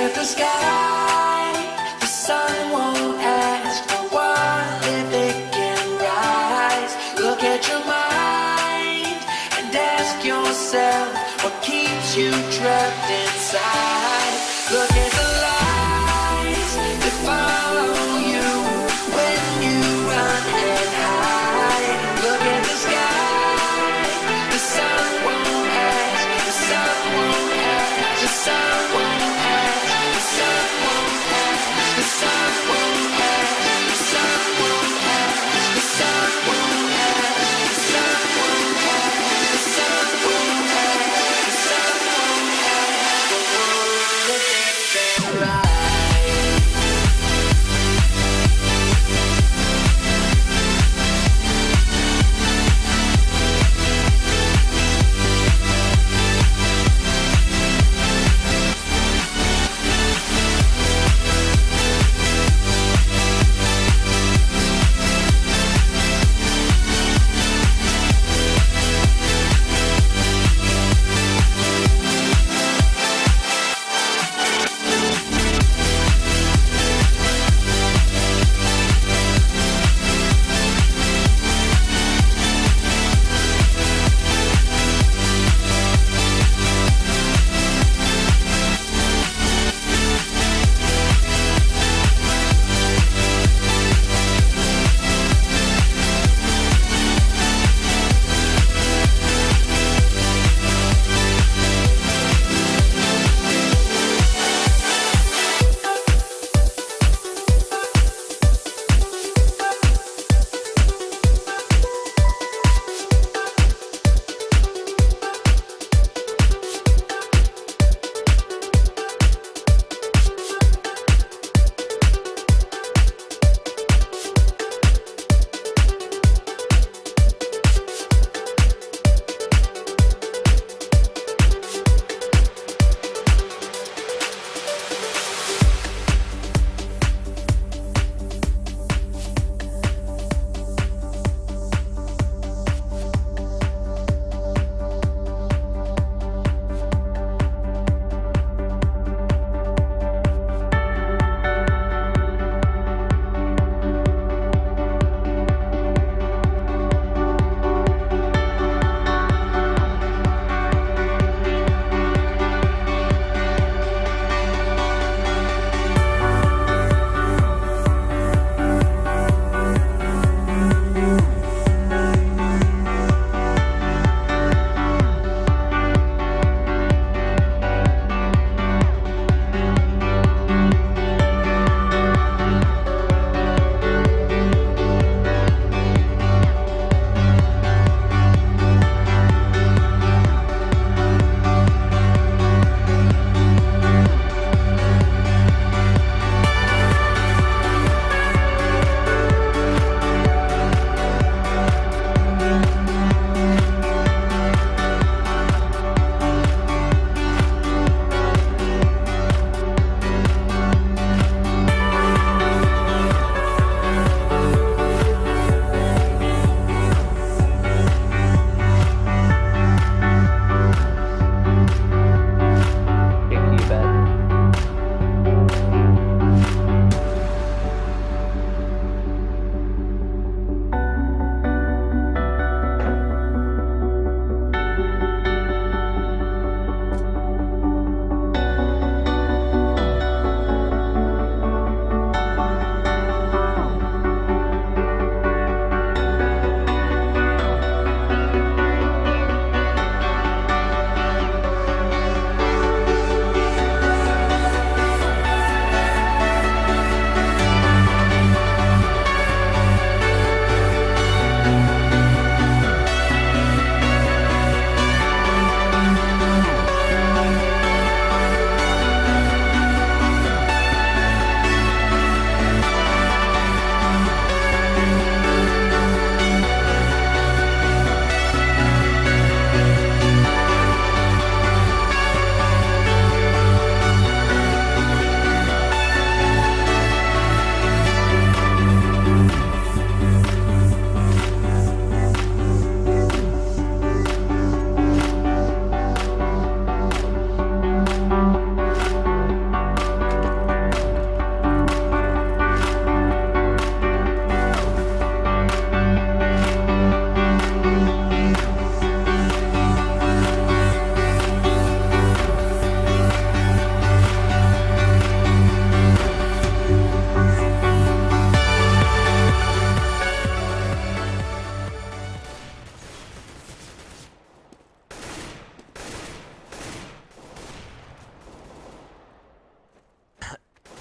at the sky. The sun won't ask for what if it can rise. Look at your mind and ask yourself what keeps you trapped inside. Look at the lights that follow you when you run and hide. Look at the sky. The sun won't ask. The sun won't ask. The sun won't ask. The sun won't ask. The sun won't ask. The sun won't ask. The sun won't ask. The sun won't ask. The sun won't ask. The sun won't ask.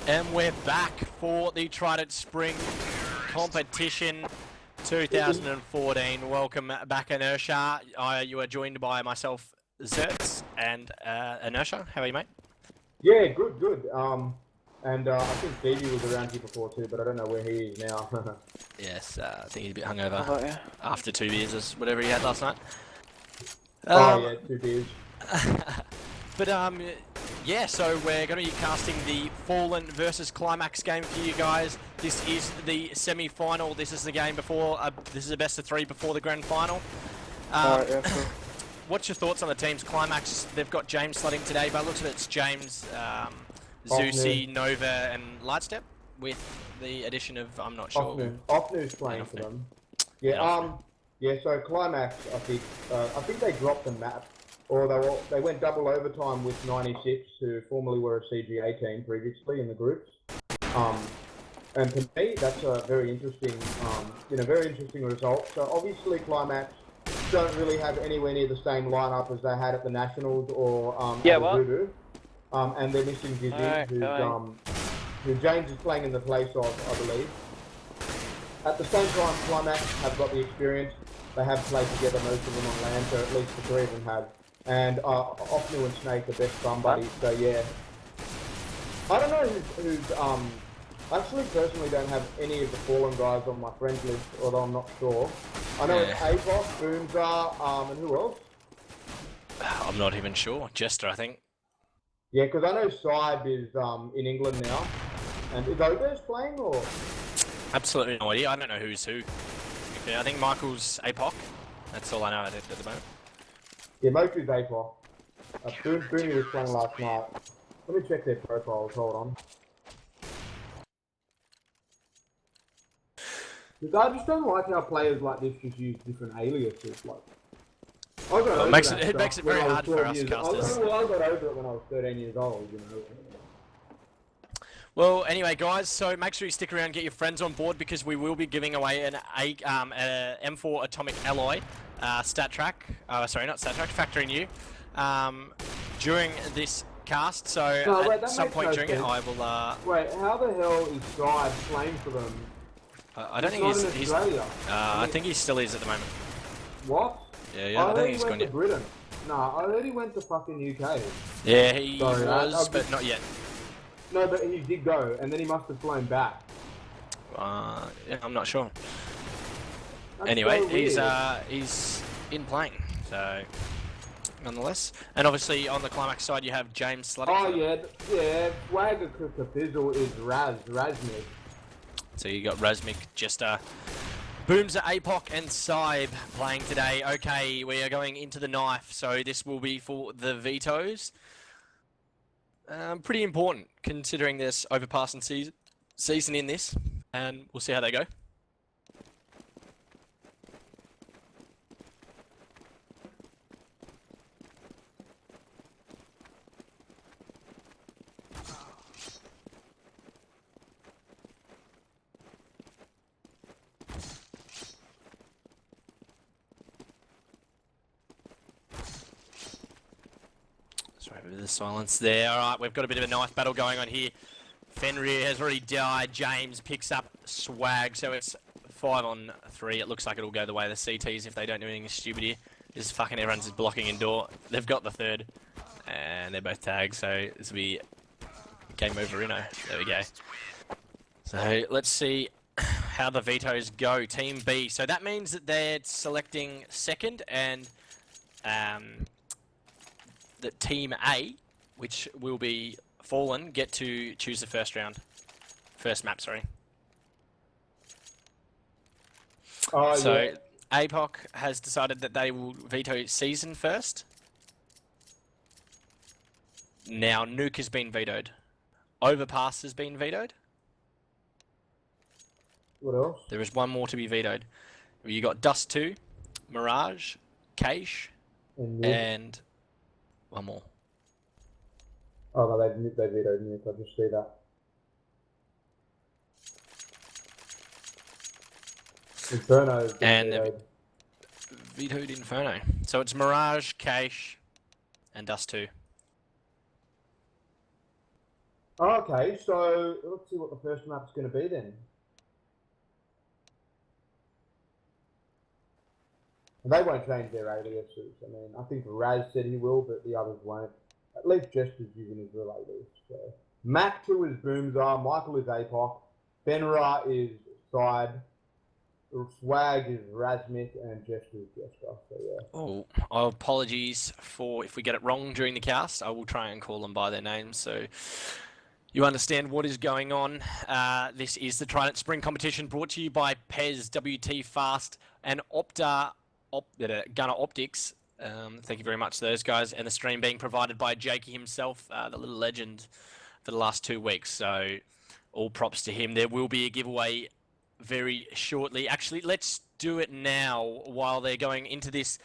And we're back for the Trident Spring Competition 2014. Welcome back, Inertia. You are joined by myself, Zertz, and Inertia. How are you, mate? Yeah, good. I think Phoebe was around here before too, but I don't know where he is now. Yes, I think he's a bit hungover Oh, yeah. after 2 beers or whatever he had last night. Yeah, 2 beers. But yeah, so we're going to be casting the Fallen versus Climax game for you guys. This is the semi-final. This is the game before. This is a best of 3 before the grand final. Alright, yeah, cool. What's your thoughts on the teams? Climax, they've got James slotting today, but it looks like it's James, Zeusy, Nova, and Lightstep with the addition of, I'm not sure. Offnu's playing for them. Yeah, so Climax, I think they dropped the map, or they went double overtime with 96, who formerly were a CGA team previously in the groups. And to me, that's a very interesting, very interesting result. So obviously Climax don't really have anywhere near the same lineup as they had at the Nationals or at Voodoo. And they're missing Dizzy, who James is playing in the place of, I believe. At the same time, Climax have got the experience. They have played together, most of them on land, so at least the 3 of them have. And Offnu and Snake are best bum buddies, so yeah. I don't know who's I actually personally don't have any of the Fallen guys on my friends list, although I'm not sure. I know it's APOS, Boomzar, and who else? I'm not even sure. Jester, I think. Yeah, because I know Saib is in England now. And is Obers playing, or? Absolutely no idea. I don't know who's who. I think Michael's APOC. That's all I know at the moment. Yeah, Moku's APOC. Boomy was playing last night. Let me check their profiles, hold on. I just don't like how players like this just use different aliases. Like, it makes it very hard for us casters. I got over it when I was 13 years old, you know. Well, anyway, guys, so make sure you stick around and get your friends on board because we will be giving away an M4 Atomic Alloy Factory New during this cast. So at some point during it, I will. Wait, how the hell is Side playing for them? I don't think he's. I think he still is at the moment. What? Yeah, I think he's gone yet. Britain. No, I heard he went to fucking UK. Yeah, he was, but not yet. No, but he did go, and then he must have flown back. Yeah, I'm not sure. That's anyway, so he's in playing, so nonetheless. And obviously on the Climax side, you have James Slutty. Oh yeah. Swagger Fizzle is Razmik. So you got Razmik, Jester, Boomza, APOC, and Saib playing today. Okay, we are going into the knife, so this will be for the vetoes. Pretty important, considering there's overpassing season in this, and we'll see how they go. Sorry for the silence there. Alright, we've got a bit of a knife battle going on here. Fenrir has already died. James picks up swag, so it's 5 on 3. It looks like it'll go the way of the CTs if they don't do anything stupid here. This fucking everyone's just blocking indoor. They've got the 3rd, and they're both tagged, so this will be game over, Reno. There we go. So let's see how the vetoes go. Team B. So that means that they're selecting 2nd, and that Team A, which will be Fallen, get to choose the first map, sorry. So APOC has decided that they will veto season first. Now Nuke has been vetoed. Overpass has been vetoed. What else? There is one more to be vetoed. You got Dust 2, Mirage, Cache, and one more. Oh no, they vetoed Nuke, I just see that. Inferno. And vetoed Inferno. So it's Mirage, Cache, and Dust 2. Okay, so let's see what the first map's going to be then. And they won't change their aliases. I mean, I think Raz said he will, but the others won't. At least Jester's using his real alias. So. Mac 2 is Boomzar, Michael is APOC, Benra is Side, Swag is Razmik, and Jester is Jester. So yeah. Oh, apologies for if we get it wrong during the cast. I will try and call them by their names so you understand what is going on. This is the Trident Spring Competition brought to you by PES, WTFast, and Gunnar Optics. Thank you very much to those guys. And the stream being provided by Jakey himself, the little legend for the last 2 weeks. So all props to him. There will be a giveaway very shortly. Actually, let's do it now while they're going into this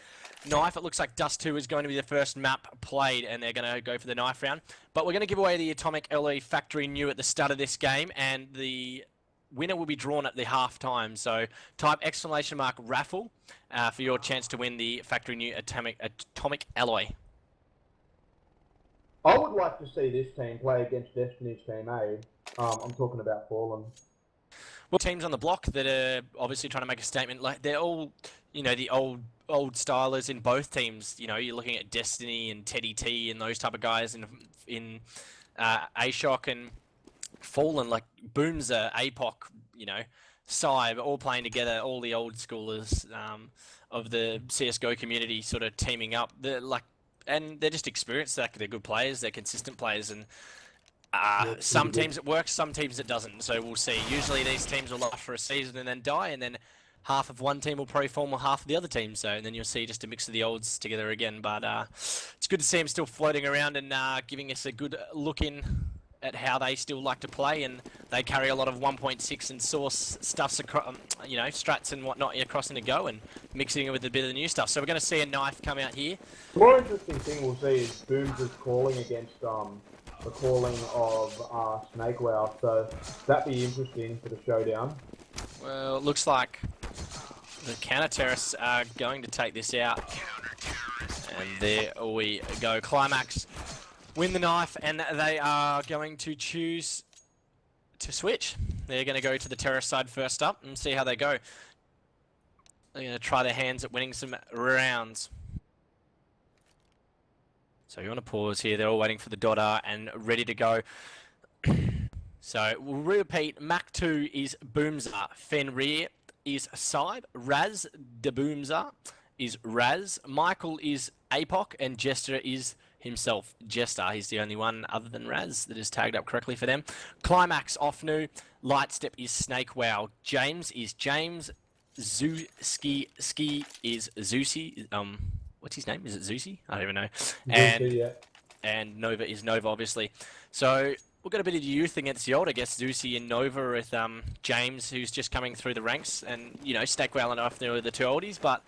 knife. It looks like Dust 2 is going to be the first map played, and they're going to go for the knife round. But we're going to give away the Atomic Alloy Factory New at the start of this game, and the winner will be drawn at the half time. So type !raffle for your chance to win the Factory New Atomic Alloy. I would like to see this team play against Destiny's Team A. I'm talking about Fallen. Well, teams on the block that are obviously trying to make a statement, like they're all, the old stylers in both teams. You're looking at Destiny and Teddy T and those type of guys in A-Shock and Fallen, like Boomzer, APOC, Psy, all playing together, all the old schoolers of the CSGO community sort of teaming up. And they're just experienced. They're good players. They're consistent players, and some teams it works, some teams it doesn't. So we'll see. Usually these teams will last for a season and then die, and then half of one team will probably form with half of the other team. So and then you'll see just a mix of the olds together again. But it's good to see them still floating around and giving us a good look in at how they still like to play, and they carry a lot of 1.6 and source stuffs across, strats and whatnot across in the go, and mixing it with a bit of the new stuff. So we're going to see a knife come out here. The more interesting thing we'll see is Boom's calling against the calling of Snake Wow, so that'd be interesting for the showdown. Well, it looks like the counter terrorists are going to take this out, and there we go. Climax win the knife, and they are going to choose to switch. They're going to go to the terrorist side first up and see how they go. They're going to try their hands at winning some rounds. So you want to pause here. They're all waiting for the dodder and ready to go. So we'll repeat. Mac 2 is Boomzer. Fenrir is Side. Raz de Boomzer is Raz. Michael is APOC, and Jester is himself. Jester, he's the only one other than Raz that is tagged up correctly for them. Climax Offnu. Lightstep is Snake Wow. James is James. Ski is Zeusy. What's his name? Is it Zeusy? I don't even know. And Nova is Nova, obviously. So we've got a bit of youth against the old, I guess. Zeusy and Nova with James, who's just coming through the ranks, and Snake Wow and Offnu are the two oldies, but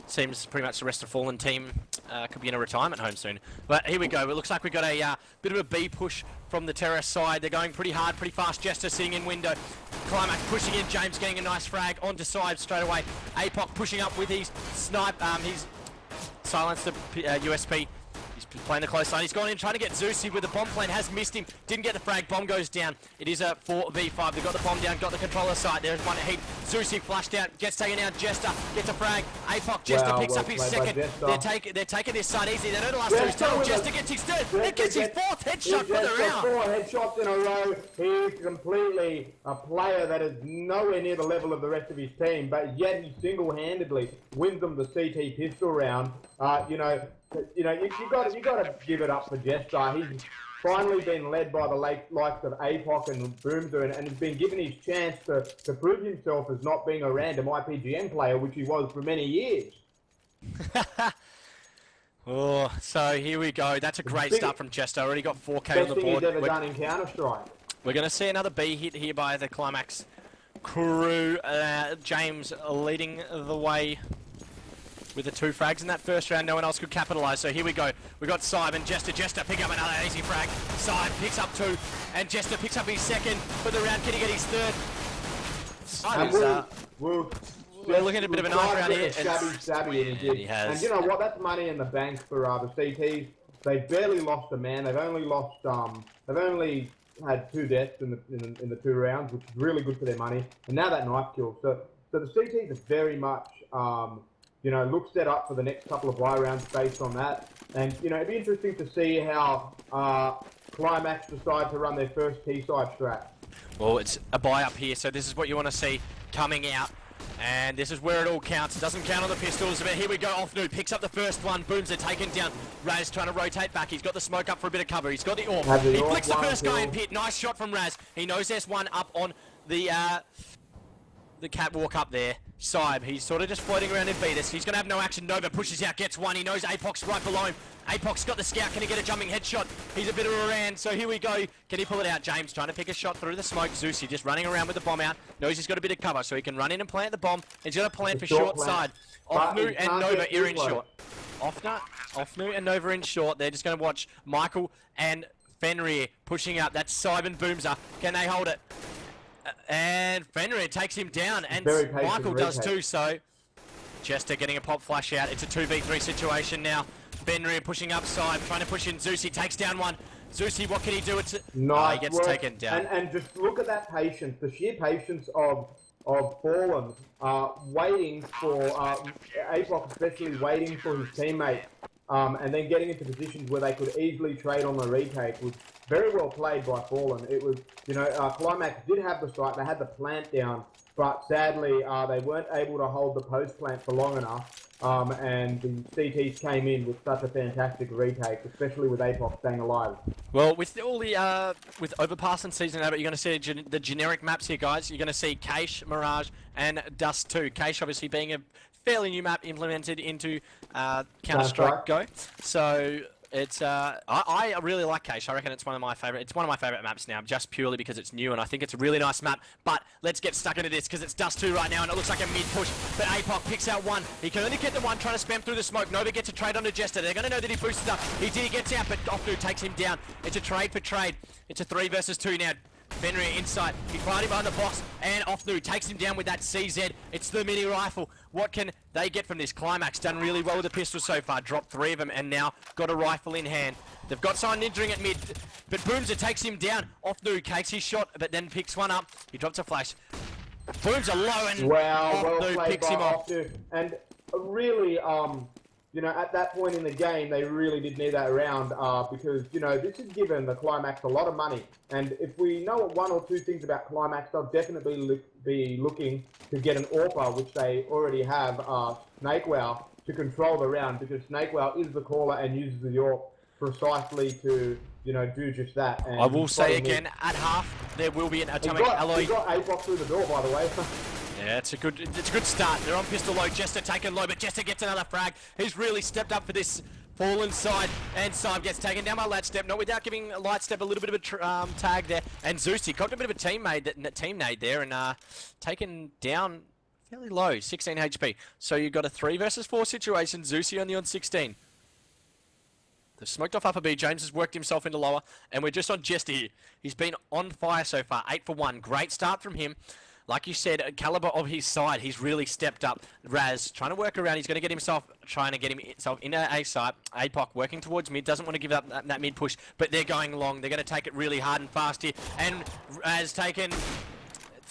seems pretty much the rest of the Fallen team could be in a retirement home soon. But here we go. It looks like we've got a bit of a B push from the terrorist side. They're going pretty hard, pretty fast. Jester sitting in window. Climax pushing in. James getting a nice frag onto side straight away. APOC pushing up with his snipe. He's silenced the USP. He's playing the close line. He's gone in trying to get Zeusy with the bomb plan. Has missed him. Didn't get the frag. Bomb goes down. It is a 4v5. They've got the bomb down. Got the controller side. There's one heat. Zeusy flashed out. Gets taken out. Jester gets a frag. APOC. Jester picks up his second. They're taking this side easy. They know the last two tunnel. Jester gets his third. It gets his fourth headshot for the round. 4 headshots in a row. He is completely a player that is nowhere near the level of the rest of his team, but yet he single-handedly wins them the CT pistol round. You got to give it up for Jester. He's finally been led by the likes of APOC and Boomzer, and has been given his chance to prove himself as not being a random IPGM player, which he was for many years. Oh, so here we go. That's a great start from Jester. Already got 4K on the board. Best thing he's ever done in Counter-Strike. We're going to see another B hit here by the Climax crew. James leading the way with the 2 frags in that first round. No one else could capitalise. So here we go. We got Simon, Jester pick up another easy frag. Simon picks up 2, and Jester picks up his second for the round. Can he get his third? We're looking at a bit of a knife round here. And he has. And you know what? That's money in the bank for the CTs. They barely lost a man. They've only lost. They've only had 2 deaths in the 2 rounds, which is really good for their money. And now that knife kill. So the CTs are very much, look set up for the next couple of buy rounds based on that. And, it'd be interesting to see how Climax decide to run their first T-side strat. Well, it's a buy up here, so this is what you want to see coming out. And this is where it all counts. It doesn't count on the pistols, but here we go. Offnu picks up the first one. Booms are taken down. Raz trying to rotate back. He's got the smoke up for a bit of cover. He's got the AWP. He flicks the first guy in pit. Nice shot from Raz. He knows there's one up on the catwalk up there. Saib, he's sort of just floating around in Vetus. He's going to have no action. Nova pushes out, gets one. He knows Apoc's right below him. Apoc's got the scout. Can he get a jumping headshot? He's a bit of a ran, so here we go. Can he pull it out? James trying to pick a shot through the smoke. Zusi just running around with the bomb out. Knows he's got a bit of cover, so he can run in and plant the bomb. He's going to plant for short side. Offnu and Nova are in short. Offnu and Nova in short. They're just going to watch Michael and Fenrir pushing up. That's Saib and Boomser. Can they hold it? And Fenrir takes him down, and Michael does too, so Jester getting a pop flash out. It's a 2v3 situation now. Fenrir pushing up side, trying to push in. Zusi takes down one. Zusi, what can he do? It's nice he gets work. taken down. And just look at that patience, the sheer patience of Fallen, waiting for, Apoc especially waiting for his teammate, and then getting into positions where they could easily trade on the retake was very well played by Fallen. It was, Climax did have the site, they had the plant down, but sadly they weren't able to hold the post plant for long enough, and the CTs came in with such a fantastic retake, especially with Apoc staying alive. Well, with all the with Overpass and Season 8, you're going to see the generic maps here, guys. You're going to see Cache, Mirage, and Dust 2. Cache obviously being a fairly new map implemented into Counter-Strike Go. So it's I really like Cache. I reckon it's one of my favorite maps now, just purely because it's new, and I think it's a really nice map. But let's get stuck into this because it's Dust 2 right now, and it looks like a mid push. But Apoc picks out one. He can only get the one, trying to spam through the smoke. Nova gets a trade onto Jester. They're going to know that he boosted up. He gets out, but Offnu takes him down. It's a trade for trade. It's a 3 versus 2 now. Fenrir inside, he fired him behind the box, and Offnu takes him down with that CZ. It's the mini rifle. What can they get from this? Climax done really well with the pistol so far, dropped 3 of them, and now got a rifle in hand. They've got someone ninjaing at mid, but Boomser takes him down. Offnu takes his shot, but then picks one up. He drops a flash. Boomser low, and Offnu picks him off. And really, at that point in the game, they really did need that round because, this has given the Climax a lot of money. And if we know 1 or 2 things about Climax, they'll definitely be looking to get an AWPer, which they already have, Snakewow, to control the round, because Snakewow is the caller and uses the AWP precisely to, do just that. And I will say again, at half, there will be an atomic alloy. He got Apoc through the door, by the way. Yeah, it's a good start. They're on pistol low. Jester taken low, but Jester gets another frag. He's really stepped up for this Fallen side, and Saib gets taken down by Lightstep, not without giving Lightstep a little bit of a tag there. And Zusi cocked a bit of a team nade there, and taken down fairly low, 16 HP. So you've got a 3 versus 4 situation. Zusi only on 16. They've smoked off upper B. James has worked himself into lower, and we're just on Jester here. He's been on fire so far, 8 for 1. Great start from him. Like you said, caliber of his side, he's really stepped up. Raz trying to work around. He's going to get himself, into A side. Apoc working towards mid. Doesn't want to give up that mid push, but they're going long. They're going to take it really hard and fast here. And Raz taking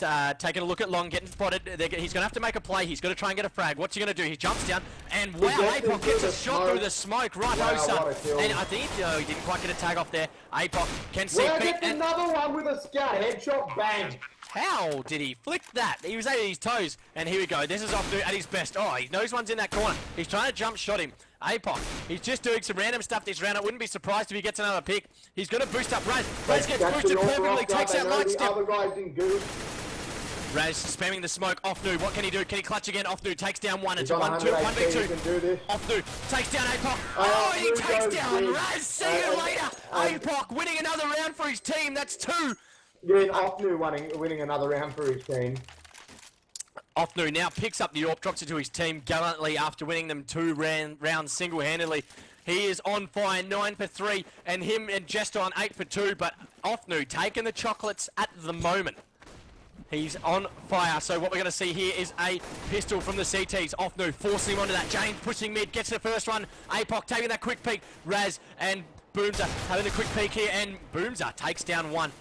a look at long, getting spotted. He's going to have to make a play. He's got to try and get a frag. What's he going to do? He jumps down, and wow, Apoc gets a shot through the smoke. Right, and I think he didn't quite get a tag off there. Apoc can see feet. Another one with a scout headshot, bang. How did he flick that? He was at his toes, and here we go. This is Offnu at his best. Oh, he knows one's in that corner. He's trying to jump shot him. Apoc, he's just doing some random stuff this round. I wouldn't be surprised if he gets another pick. He's going to boost up Raz. Raz gets boosted perfectly, takes out Lightstep. Raz spamming the smoke. Offnu, what can he do? Can he clutch again? Offnu takes down one. It's a 1v2. Offnu takes down Apoc. Oh, he takes down Raz. See you later. Apoc winning another round for his team. That's 2. Yeah, Offnu winning another round for his team. Offnu now picks up the AWP, drops it to his team gallantly after winning them 2 rounds single-handedly. He is on fire, 9 for 3, and him and Jester on 8 for 2, but Offnu taking the chocolates at the moment. He's on fire, so what we're going to see here is a pistol from the CTs. Offnu forcing him onto that. James pushing mid, gets the first one. Apoc taking that quick peek. Raz and Boomser having a quick peek here, and Boomser takes down one.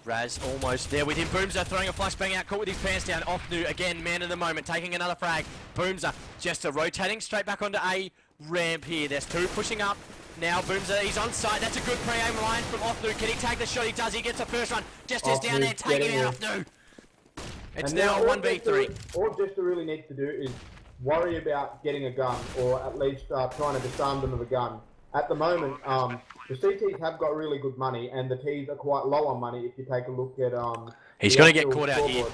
Raz almost there with him. Boomzer throwing a flashbang out, caught with his pants down. Offnu again, man of the moment, taking another frag. Boomzer just rotating straight back onto A ramp here. There's 2 pushing up. Now Boomzer, he's on site. That's a good pre-aim line from Offnu. Can he take the shot? He does. He gets the first run. Just is down there, taking out Offnu. It's And now all 1v3. All Jester really needs to do is worry about getting a gun, or at least trying to disarm them with a gun. At the moment, the CTs have got really good money, and the Ts are quite low on money if you take a look at... He's going to get caught out here.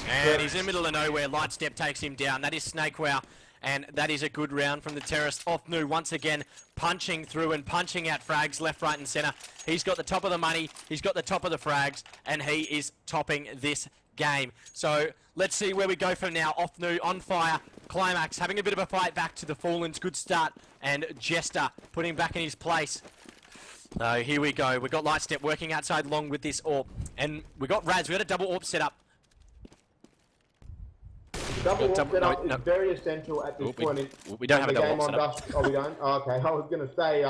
And he's in the middle of nowhere. Light Step takes him down. That is Snake Wow. And that is a good round from the Terrorist. Offnu once again punching through and punching out frags left, right and centre. He's got the top of the money. He's got the top of the frags. And he is topping this game. So let's see where we go from now. Offnu on fire. Climax having a bit of a fight back to the Fallens. Good start. And Jester putting him back in his place. So here we go. We've got Light Step working outside long with this AWP. And we got Raz. We got a double AWP set up. The double AWP setup is very essential at this point in we don't have a the double game AWP on setup. Dust. Oh, we don't? Oh, okay. I was going to say,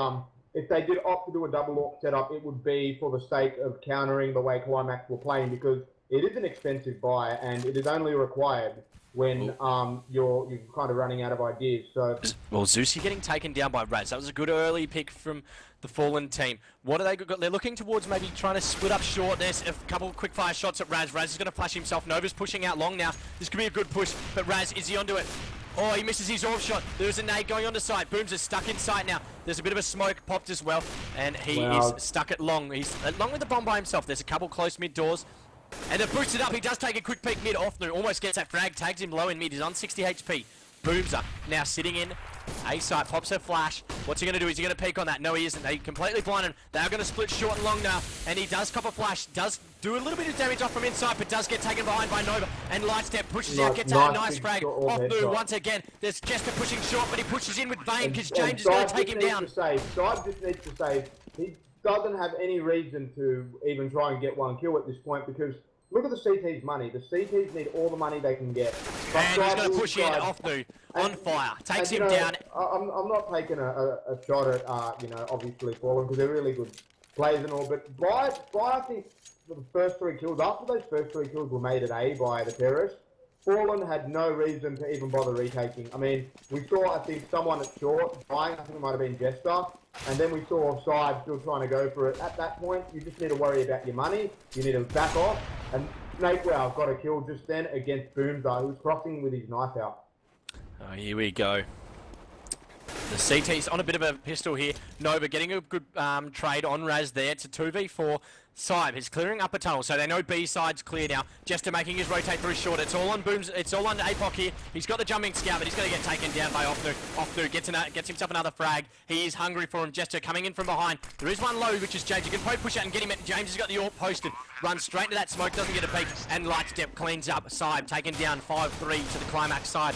if they did opt to do a double AWP setup, it would be for the sake of countering the way Climax were playing, because it is an expensive buy and it is only required when you're kind of running out of ideas. So well, Zeusy getting taken down by Raz. That was a good early pick from the Fallen team. What do they got? They're looking towards maybe trying to split up short. There's a couple of quick fire shots at Raz. Raz is going to flash himself. Nova's pushing out long now. This could be a good push, but Raz, is he onto it? Oh, he misses his AWP shot. There's a nade going onto site. Booms is stuck in sight now. There's a bit of a smoke popped as well, and he is stuck at long. He's long with the bomb by himself. There's a couple close mid doors. And to boost it up, he does take a quick peek mid. Offnu almost gets that frag, tags him low in mid. He's on 60 HP. Boomzer now sitting in A site, pops a flash. What's he going to do? Is he going to peek on that? No, he isn't. They completely blinded him. They are going to split short and long now. And he does cop a flash, does do a little bit of damage off from inside, but does get taken behind by Nova. And Lightstep pushes out, gets out a nice frag. Offnu once again. There's Jester pushing short, but he pushes in with Bane because James is going to take him down. Side just needs to save. He doesn't have any reason to even try and get one kill at this point, because look at the CT's money. The CTs need all the money they can get. But and he's going to push in Offnu on fire. Takes him down. I'm not taking a shot at, obviously Fallen, because they're really good players and all. But by I think, the first 3 kills, after those first 3 kills were made at A by the Terrorists, Fallen had no reason to even bother retaking. I mean, we saw, I think, someone at short dying. I think it might have been Jester. And then we saw Side still trying to go for it. At that point, you just need to worry about your money. You need to back off. And Snake Wow got a kill just then against Boomzer, who was crossing with his knife out. Oh, here we go. The CT's on a bit of a pistol here. Nova getting a good trade on Raz there. It's a 2v4. Sybe is clearing up a tunnel, so they know B side's clear now. Jester making his rotate through short. It's all on Booms. It's all on APOC here. He's got the jumping scout, but he's going to get taken down by Offnu. Offnu gets himself another frag. He is hungry for him. Jester coming in from behind. There is one low, which is James. You can probably push out and get him. James has got the AWP posted. Runs straight into that smoke, doesn't get a peek, and Lightstep cleans up. Sybe taken down 5-3 to the Climax side.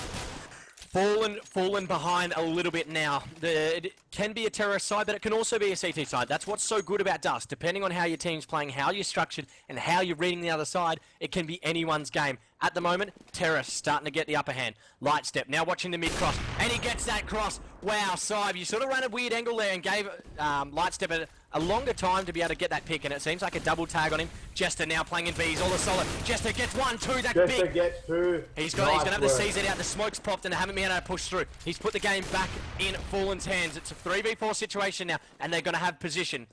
Fallen behind a little bit now. It can be a Terrorist side, but it can also be a CT side. That's what's so good about Dust. Depending on how your team's playing, how you're structured, and how you're reading the other side, it can be anyone's game. At the moment, Terrorist starting to get the upper hand. Lightstep now watching the mid-cross, and he gets that cross. Wow, Sybe, you sort of ran a weird angle there and gave Lightstep a longer time to be able to get that pick, and it seems like a double tag on him. Jester now playing in B, he's all a solid. Jester gets 1, 2, that's big. Jester gets 2. He's going to have the CZ out, the smoke's popped, and they haven't been able to push through. He's put the game back in Fallen's hands. It's a 3v4 situation now, and they're going to have position.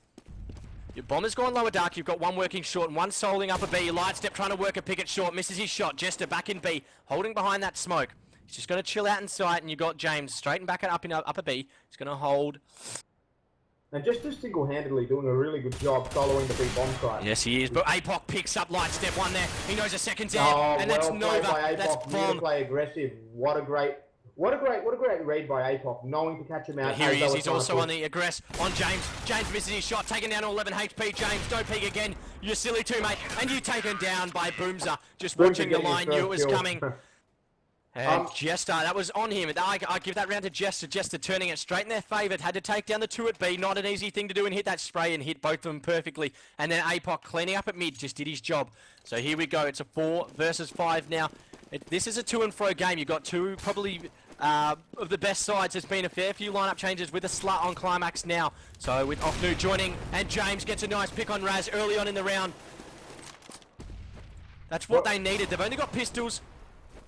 Your bomber's gone lower dark, you've got one working short and one soling upper B. Lightstep trying to work a pick at short, misses his shot. Jester back in B, holding behind that smoke. He's just going to chill out in sight, and you've got James straight and back up in upper B. He's going to hold. And just single-handedly doing a really good job following the big bomb site. Yes, he is. But APOC picks up Lightstep, one there. He knows a second's there, and that's well Nova. By That's APOC. bomb. Play aggressive. What a great read by APOC, knowing to catch him out. But here he is. He's also on the aggress on James. James misses his shot, taken down to 11 HP. James, don't peek again. You're silly too, mate. And you taken down by Boomzer. Just watching the line, knew it was coming. And Jester, that was on him. I give that round to Jester. Jester turning it straight in their favour. Had to take down the 2 at B. Not an easy thing to do and hit that spray and hit both of them perfectly. And then APOC cleaning up at mid, just did his job. So here we go. It's a 4 versus 5 now. This is a to and fro game. You've got 2 probably of the best sides. There's been a fair few lineup changes with a slut on Climax now. So with Offnu joining, and James gets a nice pick on Raz early on in the round. That's what they needed. They've only got pistols.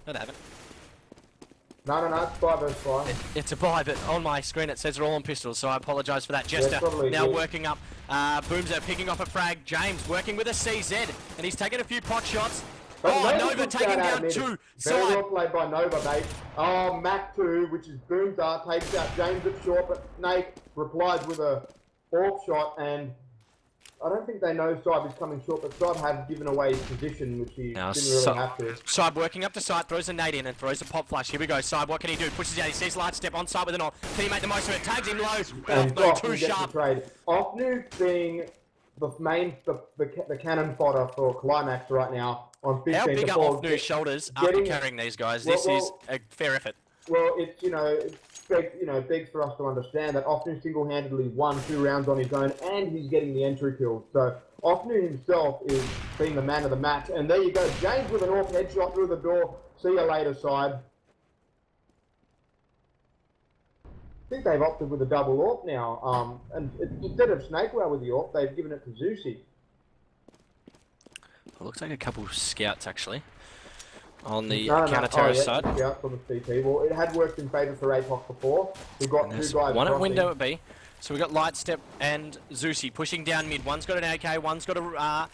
No, they haven't. No, it's 5 versus 5. It's a buy, but on my screen it says they're all on pistols, so I apologise for that. Jester now working up. Boomzer picking off a frag. James working with a CZ, and he's taking a few pot shots. But Nova taking down 2. Very well played by Nova, mate. Oh, Mac 2, which is Boomzer, takes out James at short, but Nate replies with a off shot, and I don't think they know Saib is coming short, but Saib have given away his position, which he didn't really have to. Saib working up to site, throws a nade in and throws a pop flash. Here we go. Saib, what can he do? Pushes out. He sees large step on site with an ult. Can he make the most of it? Tags him low. And no, too sharp. Offnu being the cannon fodder for Climax right now on 15. How big are Offnu's shoulders after carrying these guys? This is a fair effort. Well, it's begs for us to understand that Offnu single-handedly won 2 rounds on his own, and he's getting the entry kills. So Offnu himself is being the man of the match. And there you go, James with an off headshot through the door. See you later, side. I think they've opted with a double AWP now. And instead of Snakewell with the AWP, they've given it to Zeusy. It looks like a couple scouts actually on the counter-terrorist side. Scouts on the CT. Well, it had worked in favour for APOC before. We've got 2 guys. One at window at B. So we've got Lightstep and Zeusy pushing down mid. One's got an AK, one's got an AWP.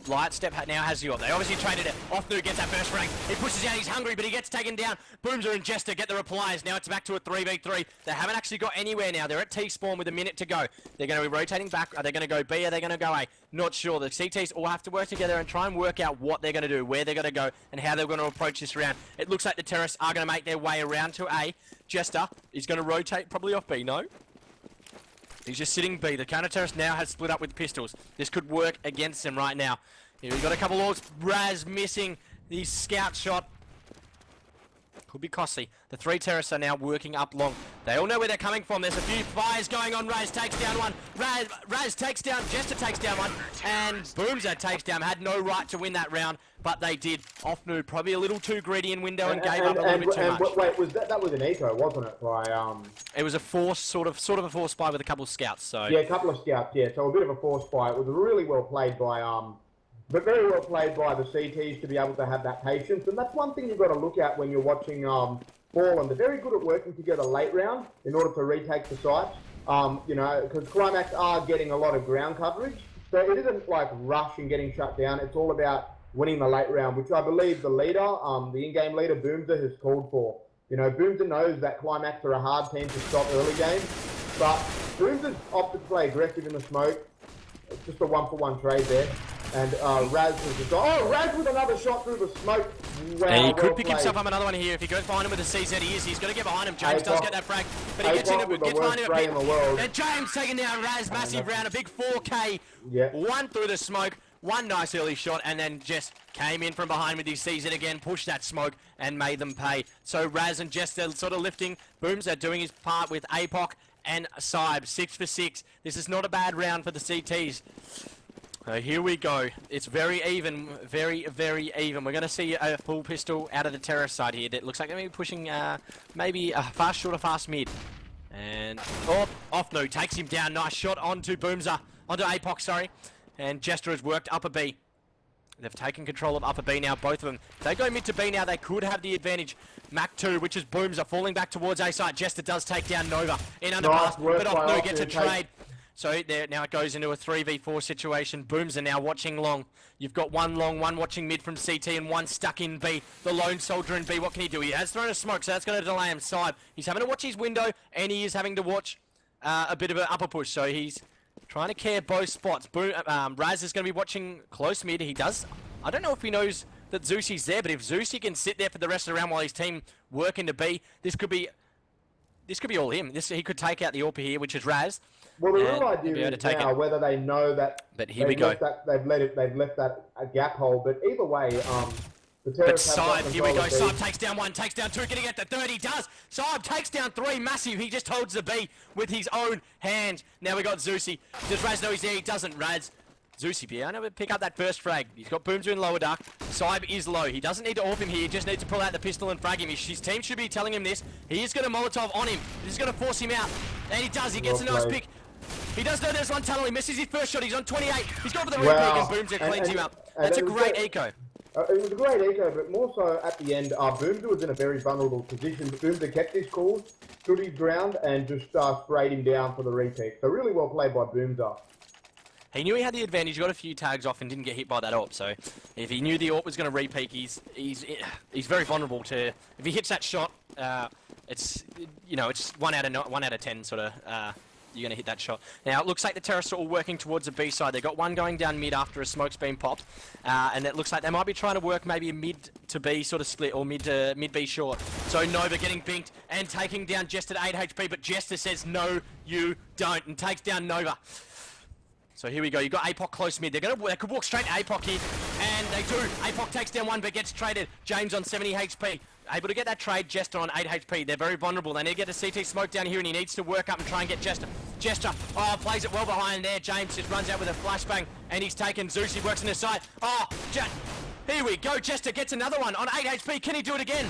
Lightstep now has the AWP. They obviously traded it. Offnu gets that first rank. He pushes out, he's hungry, but he gets taken down. Boomzer and Jester get the replies. Now it's back to a 3v3. They haven't actually got anywhere now. They're at T-spawn with a minute to go. They're going to be rotating back. Are they going to go B? Are they going to go A? Not sure. The CTs all have to work together and try and work out what they're going to do, where they're going to go, and how they're going to approach this round. It looks like the terrorists are going to make their way around to A. Jester is going to rotate probably off B, no? He's just sitting B. The counter-terrorist now has split up with pistols. This could work against him right now. Here we've got a couple of Raz missing the scout shot. Could be costly. The 3 terrorists are now working up long. They all know where they're coming from. There's a few fires going on. Raz takes down one. Raz takes down. Jester takes down one. And Boomzer takes down. Had no right to win that round, but they did. Offnu probably a little too greedy in window and gave up a little bit too much. Wait, that was an eco, wasn't it? It was a force, sort of a force spy with a couple of scouts. So yeah, a couple of scouts. Yeah, so a bit of a force spy. It was really well played by but very well played by the CTs to be able to have that patience. And that's one thing you've got to look at when you're watching Fallen. They're very good at working together late round in order to retake the sites. Because Climax are getting a lot of ground coverage. So it isn't like rush and getting shut down. It's all about winning the late round, which I believe the leader, the in-game leader, Boomzer, has called for. Boomzer knows that Climax are a hard team to stop early game. But Boomzer's opted to play aggressive in the smoke. It's just a 1-for-1 trade there. And Raz has just Raz with another shot through the smoke. Wow, and he could pick himself up another one here. If he goes behind him with a CZ, he's going to get behind him. James does get that frag, but he gets in it, gets behind him a bit. And James taking down Raz, massive round, a big 4K. One through the smoke, one nice early shot, and then just came in from behind with his CZ again, pushed that smoke, and made them pay. So Raz and Jester sort of lifting. Booms doing his part with APOC and Saib, 6 for 6. This is not a bad round for the CTs. Here we go. It's very even, very, very even. We're going to see a full pistol out of the terrorist side here. It looks like they're going to be pushing maybe a fast short or fast mid. And Offnu takes him down. Nice shot onto Boomzer, onto APOC, sorry. And Jester has worked upper B. They've taken control of upper B now, both of them. If they go mid to B now, they could have the advantage. Mac 2, which is Boomzer, falling back towards A side. Jester does take down Nova in underpass, but Offnu gets a trade. So there, now it goes into a 3v4 situation. Booms are now watching long. You've got one long, one watching mid from CT, and one stuck in B. The lone soldier in B, what can he do? He has thrown a smoke, so that's going to delay him. Saib, he's having to watch his window, and he is having to watch a bit of an upper push. So he's trying to care both spots. Raz is going to be watching close mid. He does. I don't know if he knows that Zeusy's there, but if Zeusy can sit there for the rest of the round while his team work into B, this could be all him. He could take out the AWP here, which is Raz. Well, the real idea is now whether they know that they've left that a gap hole. But either way, the terrorists have Saib, here we go. Saib takes down one, takes down two, getting at the third. He does. Saib takes down 3, massive. He just holds the B with his own hand. Now we got Zeusy. Does Raz know he's there? He doesn't. Raz. Zeusy piano would pick up that first frag. He's got Boomzer in lower dark. Saib is low. He doesn't need to AWP him here. He just needs to pull out the pistol and frag him. His team should be telling him this. He is going to Molotov on him. This is going to force him out. And he does. He gets a nice pick. He does know there's one tunnel. He misses his first shot. He's on 28. He's gone for the repeat and Boomzer cleans him up. That's a great eco. It was a great eco, but more so at the end, Boomzer was in a very vulnerable position. But Boomzer kept his cool, stood his ground, and just sprayed him down for the repeat. So really well played by Boomzer. He knew he had the advantage, got a few tags off and didn't get hit by that AWP, so if he knew the AWP was going to repeat, he's very vulnerable to, if he hits that shot, it's, you know, it's 1 out of 10 sort of, you're going to hit that shot. Now, it looks like the terrorists are all working towards the B side. They've got one going down mid after a smoke's been popped, and it looks like they might be trying to work maybe a mid to B sort of split, or mid B short. So Nova getting binked and taking down Jester at 8 HP, but Jester says, no, you don't, and takes down Nova. So here we go, you've got APOC close mid. They could walk straight to APOC here, and they do. APOC takes down one, but gets traded. James on 70 HP. Able to get that trade, Jester on 8 HP. They're very vulnerable. They need to get a CT smoke down here, and he needs to work up and try and get Jester. Jester, oh, plays it well behind there. James just runs out with a flashbang, and he's taken Zeus. He works on the side. Oh, here we go. Jester gets another one on 8 HP. Can he do it again?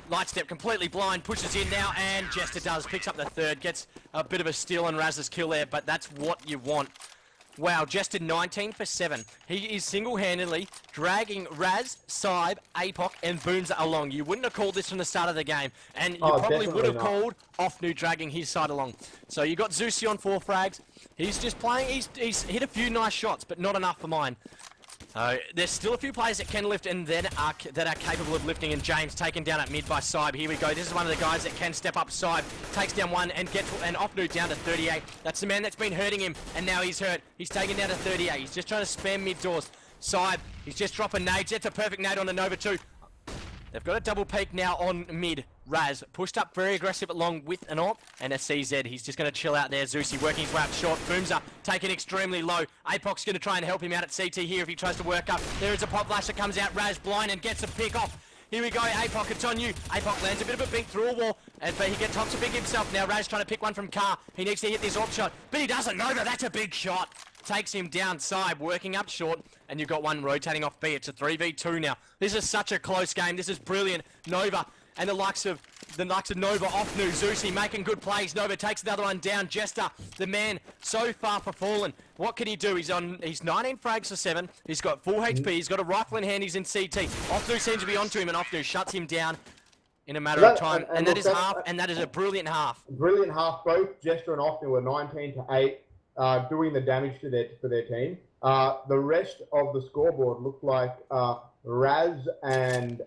Lightstep completely blind, pushes in now, and Jester does. Picks up the third, gets a bit of a steal on Raz's kill there, but that's what you want. Wow, Jester 19 for 7. He is single-handedly dragging Raz, Saib, APOC, and Boomzer along. You wouldn't have called this from the start of the game, and you probably would have called Offnu dragging his side along. So you got Zeusy on 4 frags. He's just playing, he's hit a few nice shots, but not enough for mine. So there's still a few players that can lift and that are capable of lifting, and James taken down at mid by Saib. Here we go. This is one of the guys that can step up. Saib takes down one and gets an Offnu down to 38. That's the man that's been hurting him, and now he's hurt. He's taken down to 38. He's just trying to spam mid doors. Saib, he's just dropping nades. That's a perfect nade on the Nova 2. They've got a double peek now on mid. Raz pushed up very aggressive along with an AWP and a CZ. He's just going to chill out there. Zeusy working his way up short. Boomzer taken extremely low. APOC's going to try and help him out at CT here if he tries to work up. There is a pop flash that comes out. Raz blind and gets a pick off. Here we go. APOC, it's on you. APOC lands a bit of a bink through a wall, but he gets tops a big himself. Now Raz trying to pick one from Car. He needs to hit this AWP shot, but he doesn't. Nova, that's a big shot. Takes him down. Saib working up short, and you've got one rotating off B. It's a 3v2 now. This is such a close game. This is brilliant. Nova and the likes of Nova, Offnu, Zeusy making good plays. Nova takes another one down. Jester, the man so far for fallen. What can he do? He's 19 frags for 7. He's got 4 HP. He's got a rifle in hand. He's in CT. Offnu seems to be onto him, and Offnu shuts him down in a matter of time. And that is half, and that is a brilliant half. Brilliant half. Both Jester and Offnu were 19 to 8, doing the damage to their team. The rest of the scoreboard looked like Raz and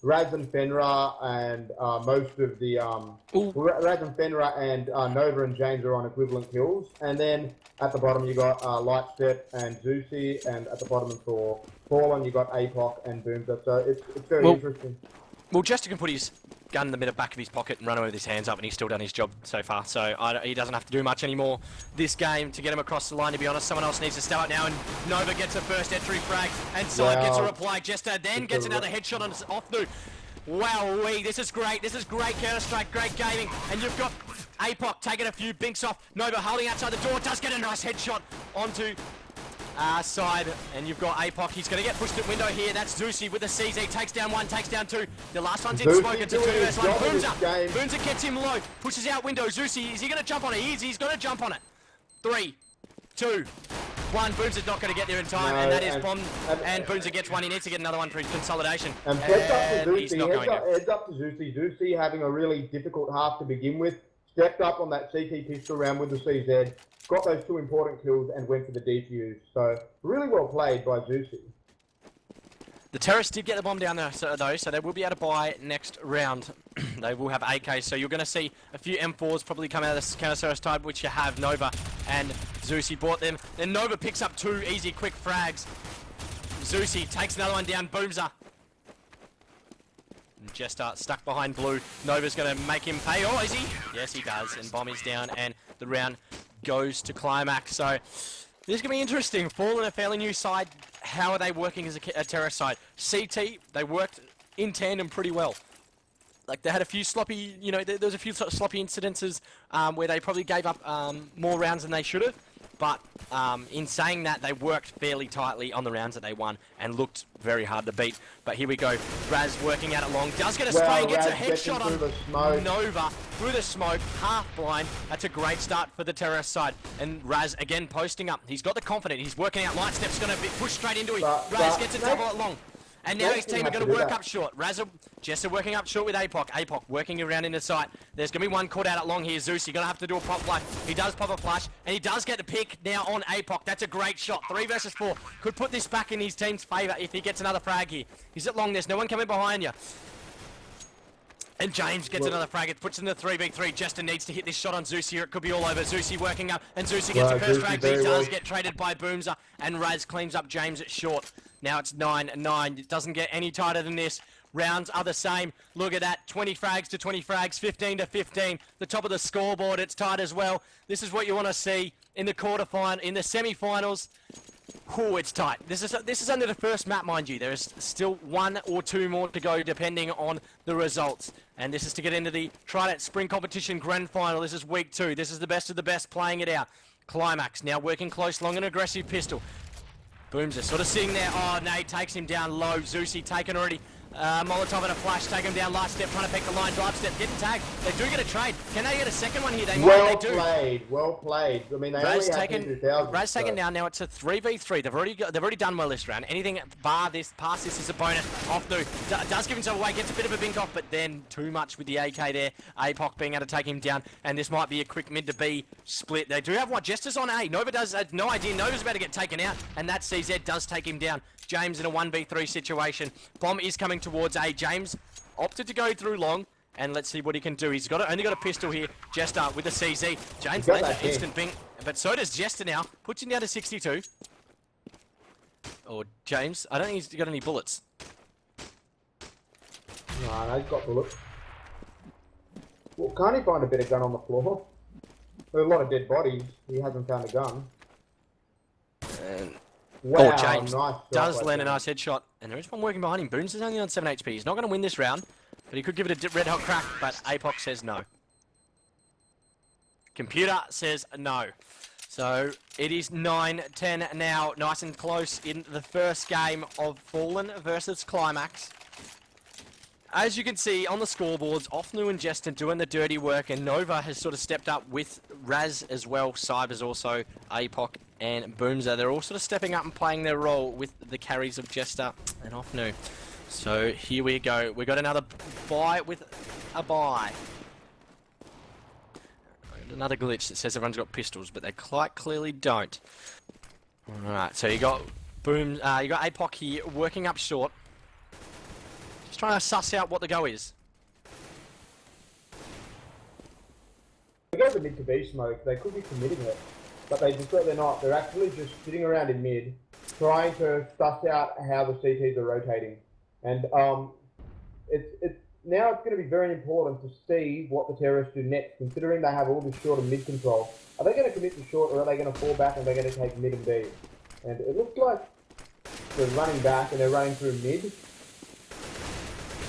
Fenra and most of the Raz and Fenra and Nova and James are on equivalent kills, and then at the bottom you got Lightstep and Zeusy, and at the bottom for Fallen you got APOC and Boomzer. So it's very interesting. Well, Jester can put his gun in the back of his pocket and run away with his hands up, and he's still done his job so far. So he doesn't have to do much anymore this game to get him across the line, to be honest. Someone else needs to step up now, and Nova gets a first entry frag, and Saib gets a reply. Jester then gets another headshot on Offnu. Wow-wee, this is great. This is great Counter-Strike, great gaming. And you've got APOC taking a few binks off. Nova holding outside the door, does get a nice headshot onto Saib, and you've got APOC. He's going to get pushed at window here. That's Zeusy with the CZ. Takes down one, takes down two. The last one's in smoke. It's a 2 vs 1. Boomzer gets him low. Pushes out window. Zeusy, is he going to jump on it? He's going to jump on it. 3, 2, 1. Boomzer's not going to get there in time, and that is bombed. And Boomzer gets one. He needs to get another one for his consolidation. And he's not going to. Heads up to Zeusy. Zeusy having a really difficult half to begin with. Stepped up on that CT pistol round with the CZ. Got those 2 important kills and went for the defuse. So really well played by Zeusy. The terrorists did get the bomb down there, though, so they will be able to buy next round. They will have AKs, so you're going to see a few M4s probably come out of this Counter-Strike type, which you have. Nova and Zeusy bought them. Then Nova picks up 2 easy, quick frags. Zeusy takes another one down. Boomzer. Jester stuck behind blue. Nova's going to make him pay. Oh, is he? Yes, he does. And bomb is down, and the round goes to climax. So this is going to be interesting. Fallen, a fairly new side. How are they working as a terrorist side? CT, they worked in tandem pretty well. Like, they had a few sloppy, you know, there was a few sloppy incidences where they probably gave up more rounds than they should have. but in saying that, they worked fairly tightly on the rounds that they won and looked very hard to beat. But here we go. Raz working out it long. Does get a spray and gets a headshot on Nova through the smoke. Half blind. That's a great start for the terrorist side. And Raz again posting up. He's got the confidence. He's working out. Light Step's going to be pushed straight into him. Raz gets a double at long. And now his team are going to work up short. Jester working up short with APOC. APOC working around in the sight. There's going to be one caught out at long here. Zeus, you're going to have to do a pop flash. He does pop a flash, and he does get the pick now on APOC. That's a great shot. 3 versus 4. Could put this back in his team's favour if he gets another frag here. He's at long. There's no one coming behind you. And James gets another frag. It puts in the 3v3. Jester needs to hit this shot on Zeus here. It could be all over. Zeusy working up, and Zeusy gets the first frag. He does get traded by Boomzer, and Raz cleans up James at short. Now it's 9-9. It doesn't get any tighter than this. Rounds are the same. Look at that. 20 frags to 20 frags. 15 to 15. The top of the scoreboard. It's tight as well. This is what you want to see in the quarterfinal, in the semi-finals. Oh, it's tight. This is only the first map, mind you. There is still 1 or 2 more to go, depending on the results. And this is to get into the TRIDENT Spring Competition Grand Final. This is week 2. This is the best of the best playing it out. Climax now working close, long and aggressive pistol. Booms are sort of sitting there. Oh, Nate takes him down low. Zeusy taken already. Molotov and a flash take him down. Last step trying to pick the line. Drive step getting tagged. They do get a trade. Can they get a second one here? They might. They do. Well played. I mean, they Raz only have 2,000. Raz taken down. Now it's a 3v3. They've already done well this round. Anything bar this, past this is a bonus. Off through. Does give himself away. Gets a bit of a bink off, but then too much with the AK there. APOC being able to take him down, and this might be a quick mid to B split. They do have what? Jester's on A. Nova does no idea. Nova's about to get taken out, and that CZ does take him down. James in a 1v3 situation. Bomb is coming towards A. James opted to go through long, and let's see what he can do. He's only got a pistol here. Jester with the CZ. James lands an instant ping, but so does Jester now. Puts him down to 62. Or James, I don't think he's got any bullets. No, he's got bullets. Well, can't he find a better gun on the floor? There's a lot of dead bodies. He hasn't found a gun. And wow, James nice does land a nice headshot, and there is one working behind him. Boones is only on 7 HP. He's not going to win this round, but he could give it a red hot crack, but APOC says no. Computer says no. So it is 9-10 now, nice and close in the first game of Fallen versus Climax. As you can see on the scoreboards, Offnu and Jester doing the dirty work, and Nova has sort of stepped up with Raz as well. Cyber's also, APOC and Boomzer. They're all sort of stepping up and playing their role with the carries of Jester and Offnu. So here we go. We got another buy with a buy. Another glitch that says everyone's got pistols, but they quite clearly don't. Alright, so you got you got APOC here working up short. Just trying to suss out what the go is. They go to mid to B smoke, they could be committing it, but they're not. They're actually just sitting around in mid, trying to suss out how the CTs are rotating. And now it's going to be very important to see what the terrorists do next, considering they have all this short and mid control. Are they going to commit to short, or are they going to fall back and they're going to take mid and B? And it looks like they're running back and they're running through mid.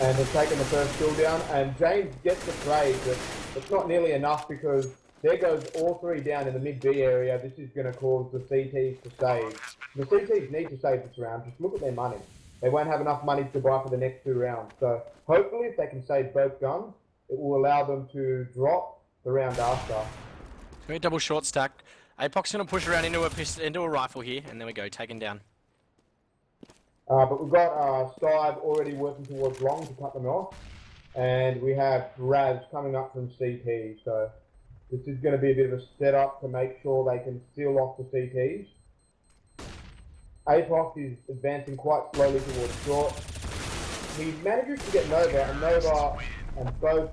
And they've taken the first kill down, and James gets the trade, but it's not nearly enough because there goes all 3 down in the mid-B area. This is going to cause the CTs to save. The CTs need to save this round. Just look at their money. They won't have enough money to buy for the next 2 rounds. So hopefully if they can save both guns, it will allow them to drop the round after. Very double short stack. APOC's going to push around into a rifle here, and there we go, taken down. But we've got Side already working towards long to cut them off. And we have Raz coming up from CT. So this is going to be a bit of a setup to make sure they can seal off the CTs. APOC is advancing quite slowly towards short. He manages to get Nova, and Nova and both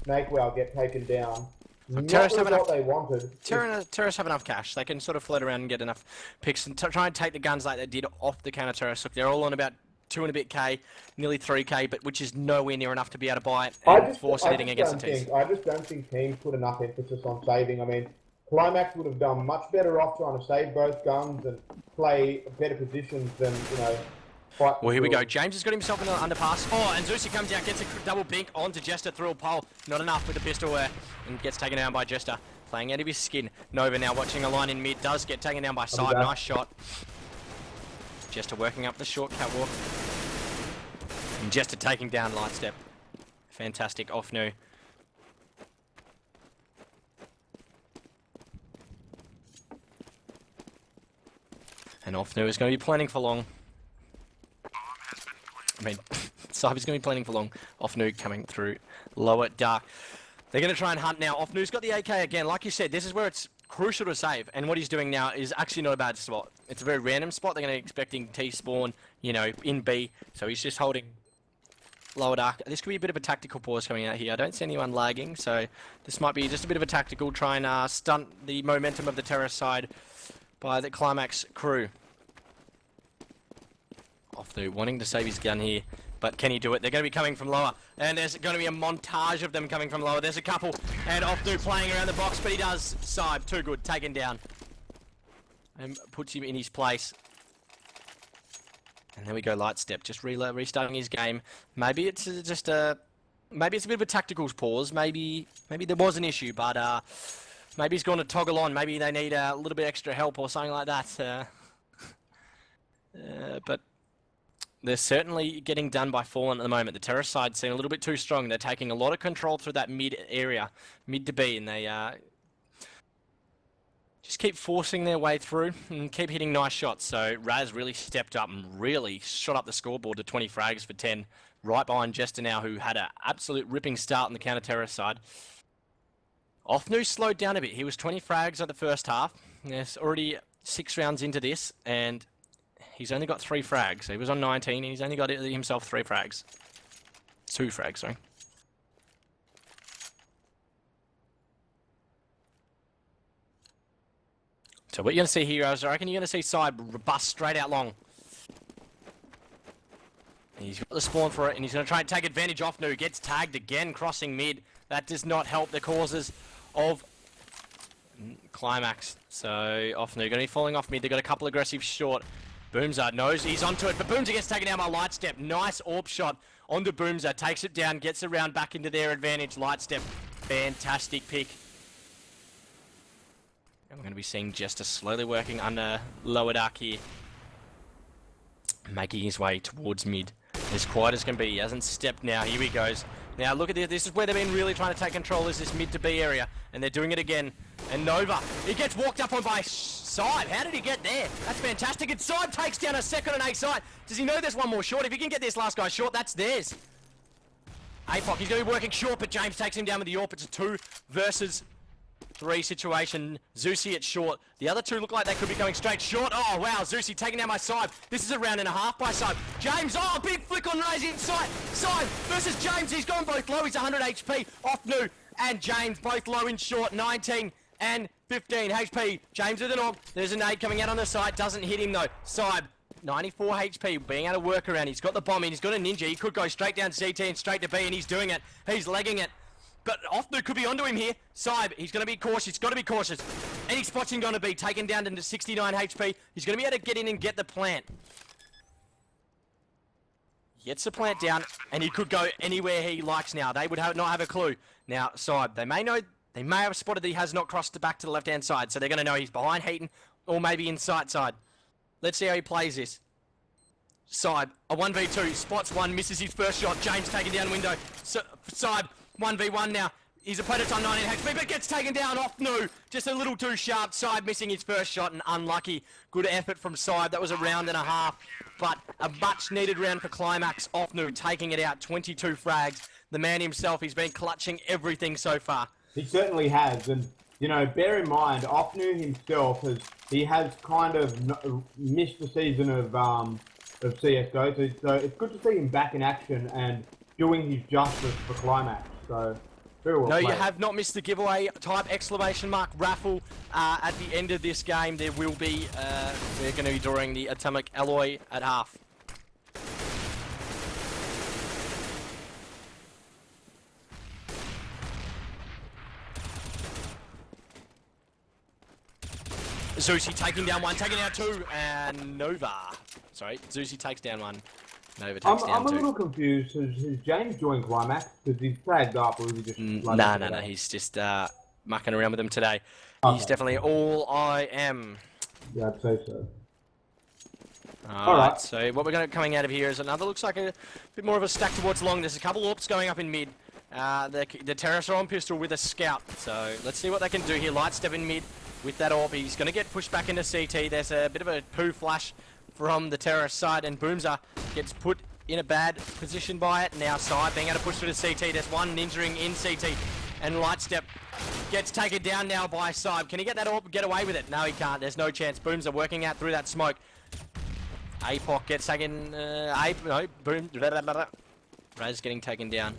Snakewell get taken down. Terrorists Not have what they wanted. Terrorists have enough cash. They can sort of float around and get enough picks and try and take the guns like they did off the counter-terrorists. Look, they're all on about 2 and a bit K, nearly 3K, but which is nowhere near enough to be able to buy it and force anything against the teams. I just don't think teams put enough emphasis on saving. I mean, Climax would have done much better off trying to save both guns and play better positions than, fight. Well, here we go. James has got himself in the underpass. Oh, and Zeusy comes out, gets a double bink onto Jester through a pole. Not enough with the pistol and gets taken down by Jester. Playing out of his skin. Nova now watching a line in mid. Does get taken down by Side. back. Nice shot. Jester working up the short catwalk. And Jester taking down Lightstep. Fantastic off new. And off new is going to be planning for long. I mean, Cyber's going to be planning for long. Off new coming through lower dark. They're going to try and hunt now. Off new's got the AK again. Like you said, this is where it's crucial to save. And what he's doing now is actually not a bad spot. It's a very random spot. They're going to be expecting T spawn, you know, in B. So he's just holding lower dark. This could be a bit of a tactical pause coming out here. I don't see anyone lagging. So this might be just a bit of a tactical. Try and stunt the momentum of the terrorist side by the Climax crew. Off new, wanting to save his gun here. But can he do it? They're going to be coming from lower. And there's going to be a montage of them coming from lower. There's a couple. And off new playing around the box. But he does. Side, too good. Taken down. And puts him in his place. And there we go, Lightstep. Just restarting his game. Maybe it's just a... Maybe it's a bit of a tacticals pause. Maybe there was an issue. But maybe he's going to toggle on. Maybe they need a little bit extra help or something like that. But... They're certainly getting done by Fallen at the moment. The terrorist side seem a little bit too strong. They're taking a lot of control through that mid area, mid to B, and they just keep forcing their way through and keep hitting nice shots. So Raz really stepped up and really shot up the scoreboard to 20 frags for 10, right behind Jester now, who had an absolute ripping start on the counter-terrorist side. Offnu slowed down a bit. He was 20 frags at the first half. Yes, already 6 rounds into this, and he's only got 3 frags. He was on 19 and he's only got himself 3 frags. 2 frags, sorry. So what you're going to see here is, I reckon you're going to see Side bust straight out long. And he's got the spawn for it and he's going to try and take advantage off Nu. Gets tagged again, crossing mid. That does not help the causes of Climax. So off Nu, going to be falling off mid. They've got a couple aggressive short. Boomzer knows he's onto it, but Boomzer gets taken down by Lightstep. Nice AWP shot onto Boomzer, takes it down, gets around back into their advantage. Lightstep, fantastic pick. And we're going to be seeing Jester slowly working under lower dark here. Making his way towards mid. As quiet as can be, he hasn't stepped now. Here he goes. Now look at this, this is where they've been really trying to take control, is this mid to B area. And they're doing it again. And Nova, he gets walked up on by Side. How did he get there? That's fantastic. And Side takes down a second and 8 Side. Does he know there's one more short? If he can get this last guy short, that's theirs. APOC, he's going to be working short, but James takes him down with the AWP. It's a 2 versus 3 situation. Zeusy at short. The other 2 look like they could be going straight short. Oh, wow. Zeusy taking down by Side. This is a round and a half by Side. James, oh, big flick on Raise inside. Side versus James. He's gone both low. He's 100 HP. Off Nu and James both low in short. 19 and 15 HP. James with an AWP. There's a nade coming out on the side. Doesn't hit him, though. Side, 94 HP. Being able to work around. He's got the bomb in. He's got a ninja. He could go straight down CT and straight to B, and he's doing it. He's legging it. But Offnu could be onto him here. Saib, he's going to be cautious. He's got to be cautious. Any spots him going to be taken down into 69 HP. He's going to be able to get in and get the plant. Gets the plant down, and he could go anywhere he likes now. They would not have a clue. Now, Saib, they may have spotted that he has not crossed back to the left-hand side, so they're going to know he's behind Heaton, or maybe in sight side. Let's see how he plays this. Saib, a 1v2, spots one, misses his first shot. James taken down window. Saib, 1v1 now. His opponent's on 19 HP, but gets taken down off Nu. Just a little too sharp. Saib missing his first shot and unlucky. Good effort from Saib. That was a round and a half, but a much needed round for Climax. Off Nu taking it out, 22 frags. The man himself, he's been clutching everything so far. He certainly has, and you know, bear in mind, Offnu himself has kind of missed the season of CS:GO, so it's good to see him back in action and doing his justice for Climax. So very well played. You have not missed the giveaway type exclamation mark raffle at the end of this game. There will be we're going to be drawing the atomic alloy at half. Zeusy taking down one, taking down 2, and Nova. Sorry, Zeusy takes down 1. Nova takes down 2. I'm a little confused. Has James joined Climax? Because he's tagged up, or is he just... No. He's just mucking around with him today. Okay. He's definitely all I am. Yeah, I'd say so. Alright, so what we're going to coming out of here is another, looks like a bit more of a stack towards long. There's a couple AWPs going up in mid. The terrorists are on pistol with a scout, so let's see what they can do here. Lightstep in mid with that AWP. He's going to get pushed back into CT. There's a bit of a poo flash from the terrorist side, and Boomzer gets put in a bad position by it. Now Side being able to push through to CT. There's one ninjaing in CT, and Lightstep gets taken down now by Side. Can he get that AWP, get away with it? No, he can't. There's no chance. Boomzer working out through that smoke. APOC gets taken, boom, Raz getting taken down,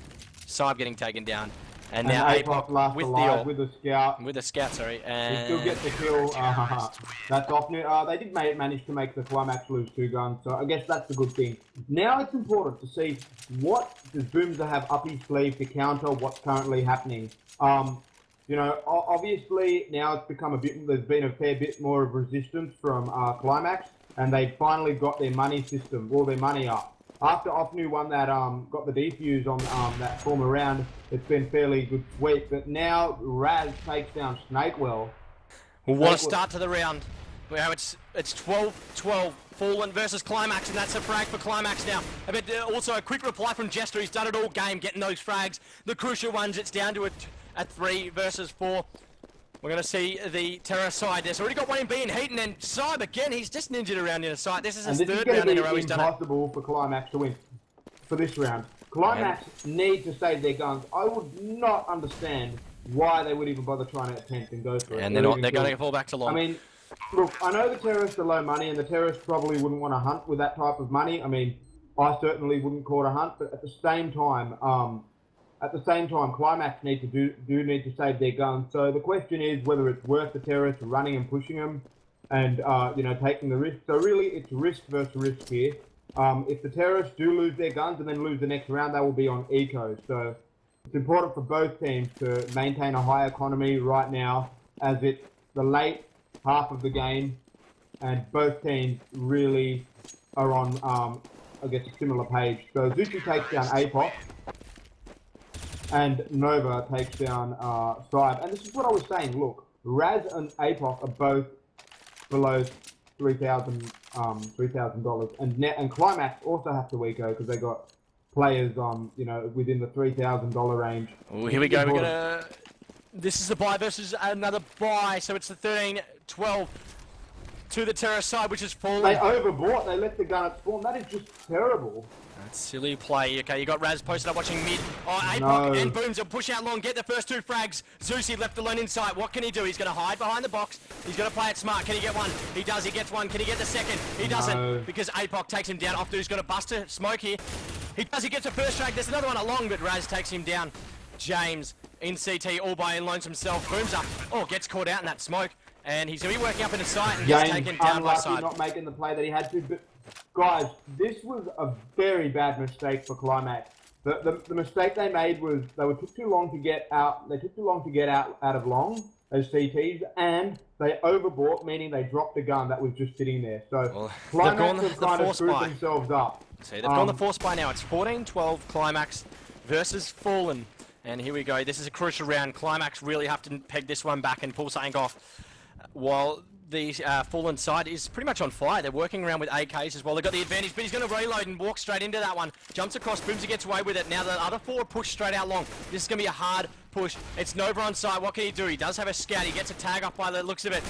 Saib getting taken down, and now APOC with the AWP. With the scout. With the scout, sorry, and... He still gets the kill, that's off. They did manage to make the Climax lose 2 guns, so I guess that's a good thing. Now it's important to see what does Boomzer have up his sleeve to counter what's currently happening. You know, obviously now it's become there's been a fair bit more of resistance from Climax, and they finally got their money system, all their money up. After Offnu won that, got the defuse on that former round, it's been fairly good sweep. But now Raz takes down Snakewell. What a start to the round. Well, it's 12-12, Fallen versus Climax, and that's a frag for Climax now. But also a quick reply from Jester, who's done it all game, getting those frags. The crucial ones, it's down to a 3 versus 4. We're going to see the terror side. There's already got one in B and Heaton, and Saib again, he's just ninjaed around in a site. This is his third round in a row he's done it. It's impossible for Climax to win for this round. Climax need to save their guns. I would not understand why they would even bother trying to attempt and go for it. And they're going to fall back to long. I mean, look, I know the terrorists are low money, and the terrorists probably wouldn't want to hunt with that type of money. I mean, I certainly wouldn't call it a hunt, but at the same time, Climax need to need to save their guns. So the question is whether it's worth the terrorists running and pushing them, and you know, taking the risk. So really, it's risk versus risk here. If the terrorists do lose their guns and then lose the next round, they will be on eco. So it's important for both teams to maintain a high economy right now, as it's the late half of the game, and both teams really are on, I guess, a similar page. So Zuki takes down APOC. And Nova takes down Saib. And this is what I was saying. Look, Raz and APOC are both below $3,000, and Climax also have to eco because they got players you know, within the $3,000 range. Oh, here we go. We're gonna. This is a buy versus another buy, so it's the 13-12 to the terror side, which is falling. They overbought. They let the gun at spawn. That is just terrible. That's silly play. Okay, you got Raz posted up watching mid. Oh, APOC and Boomzer push out long, get the first 2 frags. Zusi left alone inside. What can he do? He's going to hide behind the box. He's going to play it smart. Can he get one? He does. He gets one. Can he get the second? He doesn't, because APOC takes him down. Offdu's got a buster smoke here. He does. He gets the first frag. There's another one along, but Raz takes him down. James in CT all by loans himself. Boomzer, gets caught out in that smoke, and he's going to be working up in the site and gets taken down by side. Not making the play that he had to, but guys, this was a very bad mistake for Climax. The mistake they made was they took too long to get out. They took too long to get out of long, those CTs, and they overbought, meaning they dropped a gun that was just sitting there. So Climax have kind of screwed themselves up. So they've gone the force buy now. It's 14-12 Climax versus Fallen. And here we go. This is a crucial round. Climax really have to peg this one back and pull something off. While the Fallen side is pretty much on fire. They're working around with AKs as well. They've got the advantage, but he's going to reload and walk straight into that one. Jumps across, Boomzer gets away with it. Now the other 4 push straight out long. This is going to be a hard push. It's Nova on side. What can he do? He does have a scout. He gets a tag up by the looks of it.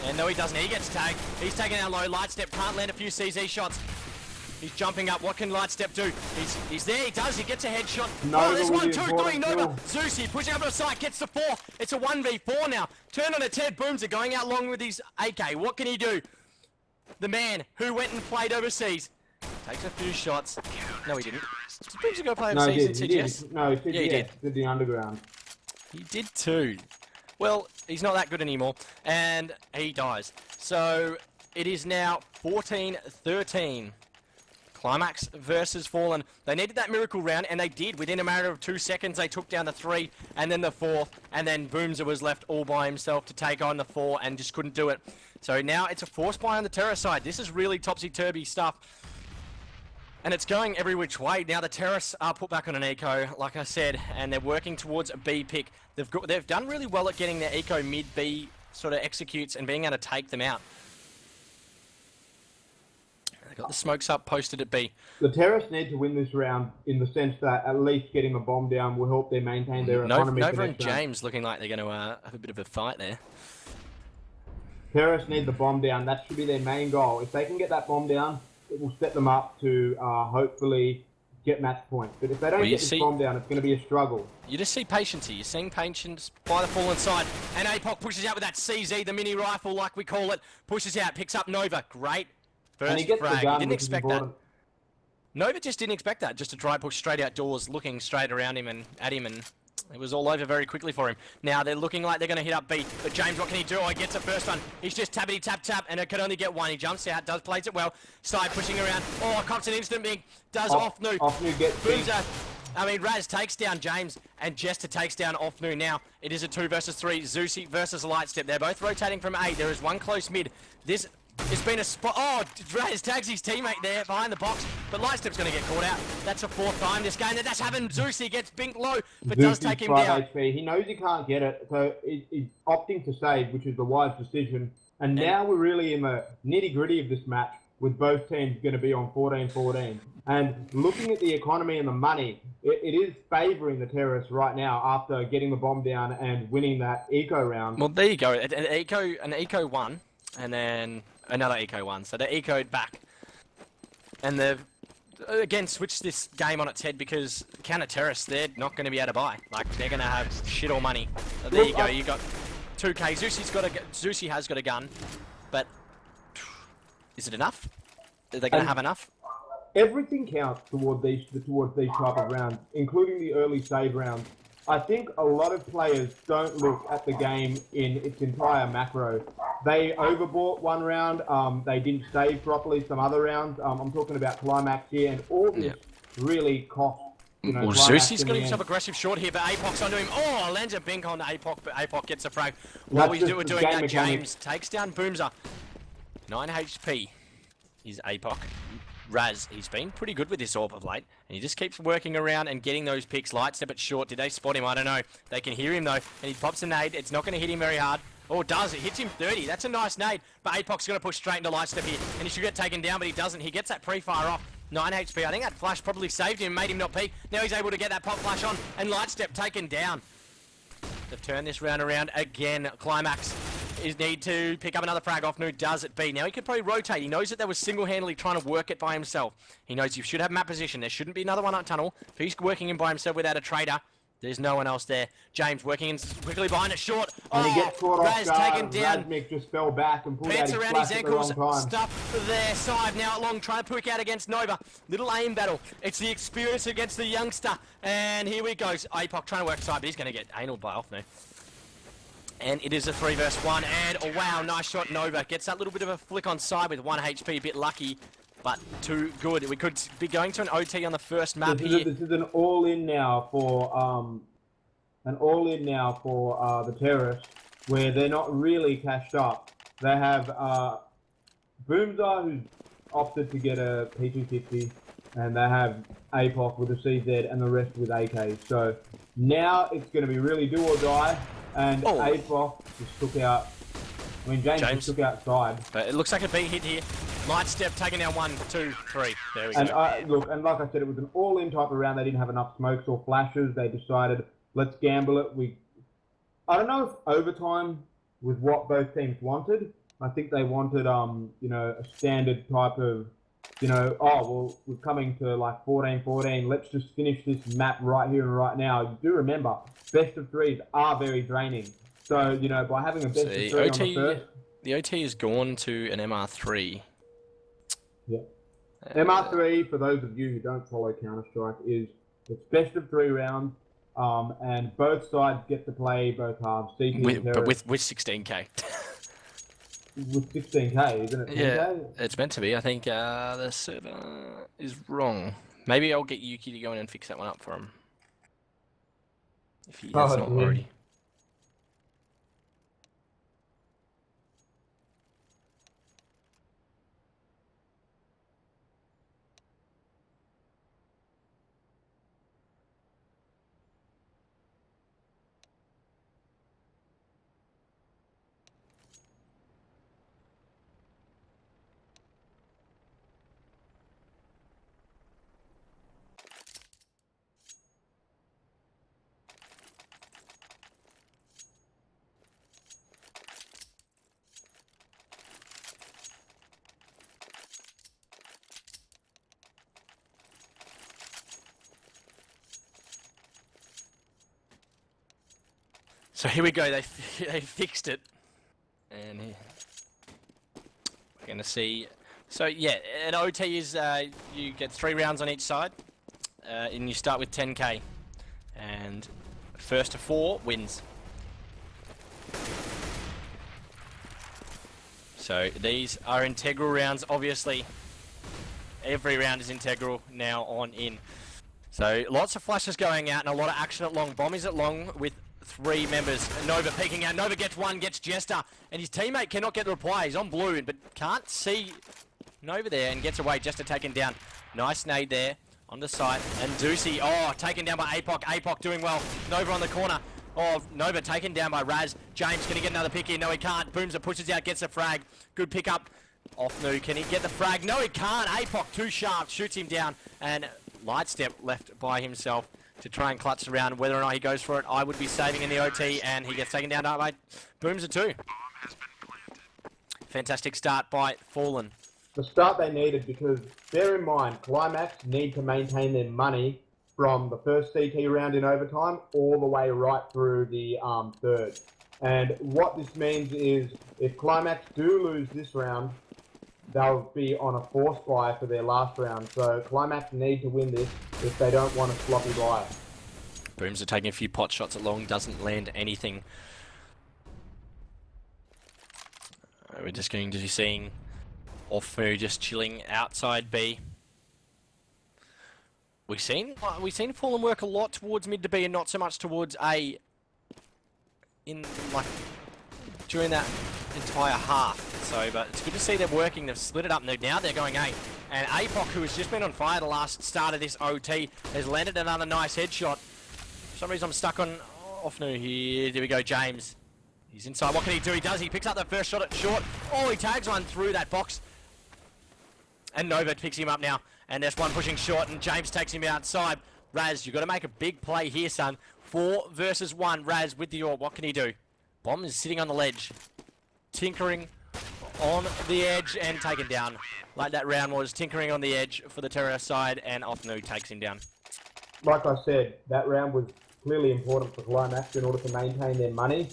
And no, he doesn't. He gets tagged. He's taken out low. Lightstep can't land a few CZ shots. He's jumping up. What can Lightstep do? He's there. He does. He gets a headshot. Nova, there's 1, 2, 3. Nova. Kill. Zusi pushing up to the side. Gets the 4. It's a 1v4 now. Turn on its head. Boomzer going out long with his AK. What can he do? The man who went and played overseas takes a few shots. No, he didn't. Did Boomzer go play overseas in TGS? No, he did. Yeah, he did. Did the underground. He did too. Well, he's not that good anymore. And he dies. So it is now 14-13. Climax versus Fallen. They needed that miracle round, and they did. Within a matter of 2 seconds, they took down the 3, and then the 4th, and then Boomzer was left all by himself to take on the 4, and just couldn't do it. So now it's a force buy on the terror side. This is really topsy-turvy stuff. And it's going every which way. Now the Terrace are put back on an eco, like I said, and they're working towards a B pick. They've done really well at getting their eco mid B sort of executes and being able to take them out. They got the smokes up, posted at B. The Terrace need to win this round in the sense that at least getting a bomb down will help them maintain their economy. Nova and James looking like they're going to have a bit of a fight there. Terrace need the bomb down. That should be their main goal. If they can get that bomb down, it will set them up to hopefully get match points. But if they don't get this bomb down, it's going to be a struggle. You just see patience here. You're seeing patience by the fallen side. And APOC pushes out with that CZ, the mini rifle like we call it. Pushes out, picks up Nova. Great first frag. He didn't expect that. Nova just didn't expect that. Just a dry push straight outdoors, looking straight around him and at him, and it was all over very quickly for him. Now they're looking like they're going to hit up B, but James, what can he do? Oh, he gets the first one. He's just tappity tap, and it can only get one. He jumps out, plays it well. Side pushing around. Oh, cops an instant big. Does Offnu. Offnu gets big. Raz takes down James, and Jester takes down Offnu. Now, it is a 2 versus 3. Zeusy versus Lightstep. They're both rotating from A. There is one close mid. It's been a spot. Oh, Raz tags his teammate there behind the box, but Lightstep's going to get caught out. That's a 4th time this game that's happened. Zeusy gets binked low, but does take him down. HP. He knows he can't get it, so he's opting to save, which is the wise decision. And now we're really in the nitty-gritty of this match, with both teams going to be on 14-14. And looking at the economy and the money, it is favouring the Terrorists right now after getting the bomb down and winning that eco round. Well, there you go. An eco won, and then another eco won. So they're ecoed back. And they've, again, switched this game on its head because counter-terrorists, they're not going to be able to buy. Like, they're going to have shit all money. So there you go. You got 2K. Zeusy has got a gun, but is it enough? Are they going to have enough? Everything counts towards these type of rounds, including the early save rounds. I think a lot of players don't look at the game in its entire macro. They overbought one round, they didn't save properly some other rounds. I'm talking about Climax here, and all this really cost. Well, Zeusy's got himself aggressive short here, but APOC's onto him. Oh, lands a bink on APOC, but APOC gets a frag. While he's doing that, James takes down Boomzer. 9 HP is APOC. Raz, he's been pretty good with this AWP of late, and he just keeps working around and getting those picks. Lightstep it short. Did they spot him? I don't know. They can hear him though, and he pops a nade. It's not going to hit him very hard. Oh, it does. It hits him 30. That's a nice nade, but APOC's going to push straight into Lightstep here, and he should get taken down, but he doesn't. He gets that pre-fire off. 9 HP. I think that flash probably saved him, made him not peek. Now he's able to get that pop flash on, and Lightstep taken down. They've turned this round around again. Climax is need to pick up another frag off. Offnu does it B. Now he could probably rotate. He knows that they were single-handedly trying to work it by himself. He knows you should have map position. There shouldn't be another one up tunnel. If he's working in by himself without a trader, there's no one else there. James working in quickly behind it short. And he gets caught off guard. Taken down. Razmik just fell back and pulled out his around his ankles, at the wrong time. stuff their side. Now Long trying to pick out against Nova. Little aim battle. It's the experience against the youngster. And here we go. APOC trying to work side, but he's going to get anal by off now. And it is a 3 versus 1, and oh wow, nice shot. Nova gets that little bit of a flick on side with 1 HP, a bit lucky, but too good. We could be going to an OT on the first map here. This is an all-in now for the Terrorists, where they're not really cashed up. They have Boomzer, who's opted to get a P250, and they have APOC with a CZ, and the rest with AK. So now it's going to be really do or die. And APOC just took out. I mean, James just took outside. But it looks like a B hit here. Lightstep taking down 1, 2, 3. There we go. Look, and like I said, it was an all-in type of round. They didn't have enough smokes or flashes. They decided, let's gamble it. I don't know if overtime was what both teams wanted. I think they wanted, a standard type of, we're coming to like 14-14. Let's just finish this map right here and right now. You do remember, best of threes are very draining. So, by having a best of three on the first... The OT has gone to an MR3. Yeah. MR3, for those of you who don't follow Counter-Strike, it's best of 3 rounds, and both sides get to play both halves. But with 16k. With 16k, isn't it? 10K? Yeah, it's meant to be. I think the server is wrong. Maybe I'll get Yuki to go in and fix that one up for him. If he has not already. So here we go. They fixed it, and we're gonna see. So yeah, an OT is you get 3 rounds on each side, and you start with 10k, and first to 4 wins. So these are integral rounds. Obviously, every round is integral now on in. So lots of flashes going out and a lot of action at long. Bomb is at long with 3 members. Nova peeking out. Nova gets 1, gets Jester, and his teammate cannot get the reply. He's on blue, but can't see Nova there and gets away. Jester taken down. Nice nade there on the site. And Deucey, taken down by APOC. APOC doing well. Nova on the corner. Nova taken down by Raz. James, can he get another pick here? No, he can't. Boomser pushes out, gets a frag. Good pick up. Offnu, can he get the frag? No, he can't. APOC too sharp, shoots him down. And Lightstep left by himself to try and clutch around. Whether or not he goes for it, I would be saving in the OT. And he gets taken down by Boomser too. Fantastic start by Fallen. The start they needed, because bear in mind, Climax need to maintain their money from the first CT round in overtime all the way right through the third. And what this means is, if Climax do lose this round, they'll be on a force buy for their last round. So Climax need to win this if they don't want a sloppy buy. Booms are taking a few pot shots at long, doesn't land anything. We're just going to be seeing Offmu just chilling outside B. We've seen Fallen work a lot towards mid to B and not so much towards A during that entire half. So, but it's good to see them working. They've split it up and now they're going A. And APOC, who has just been on fire the last start of this OT, has landed another nice headshot. For some reason I'm stuck on Offnu here. There we go, James. He's inside. What can he do? He does. He picks up that first shot at short. He tags one through that box. And Nova picks him up now. And there's one pushing short, and James takes him outside. Raz, you've got to make a big play here, son. 4 versus 1. Raz with the AWP. What can he do? Bomb is sitting on the ledge. Tinkering on the edge and taken down. Like that round was. Tinkering on the edge for the Terror side, and Offnu takes him down. Like I said, that round was clearly important for Climax in order to maintain their money.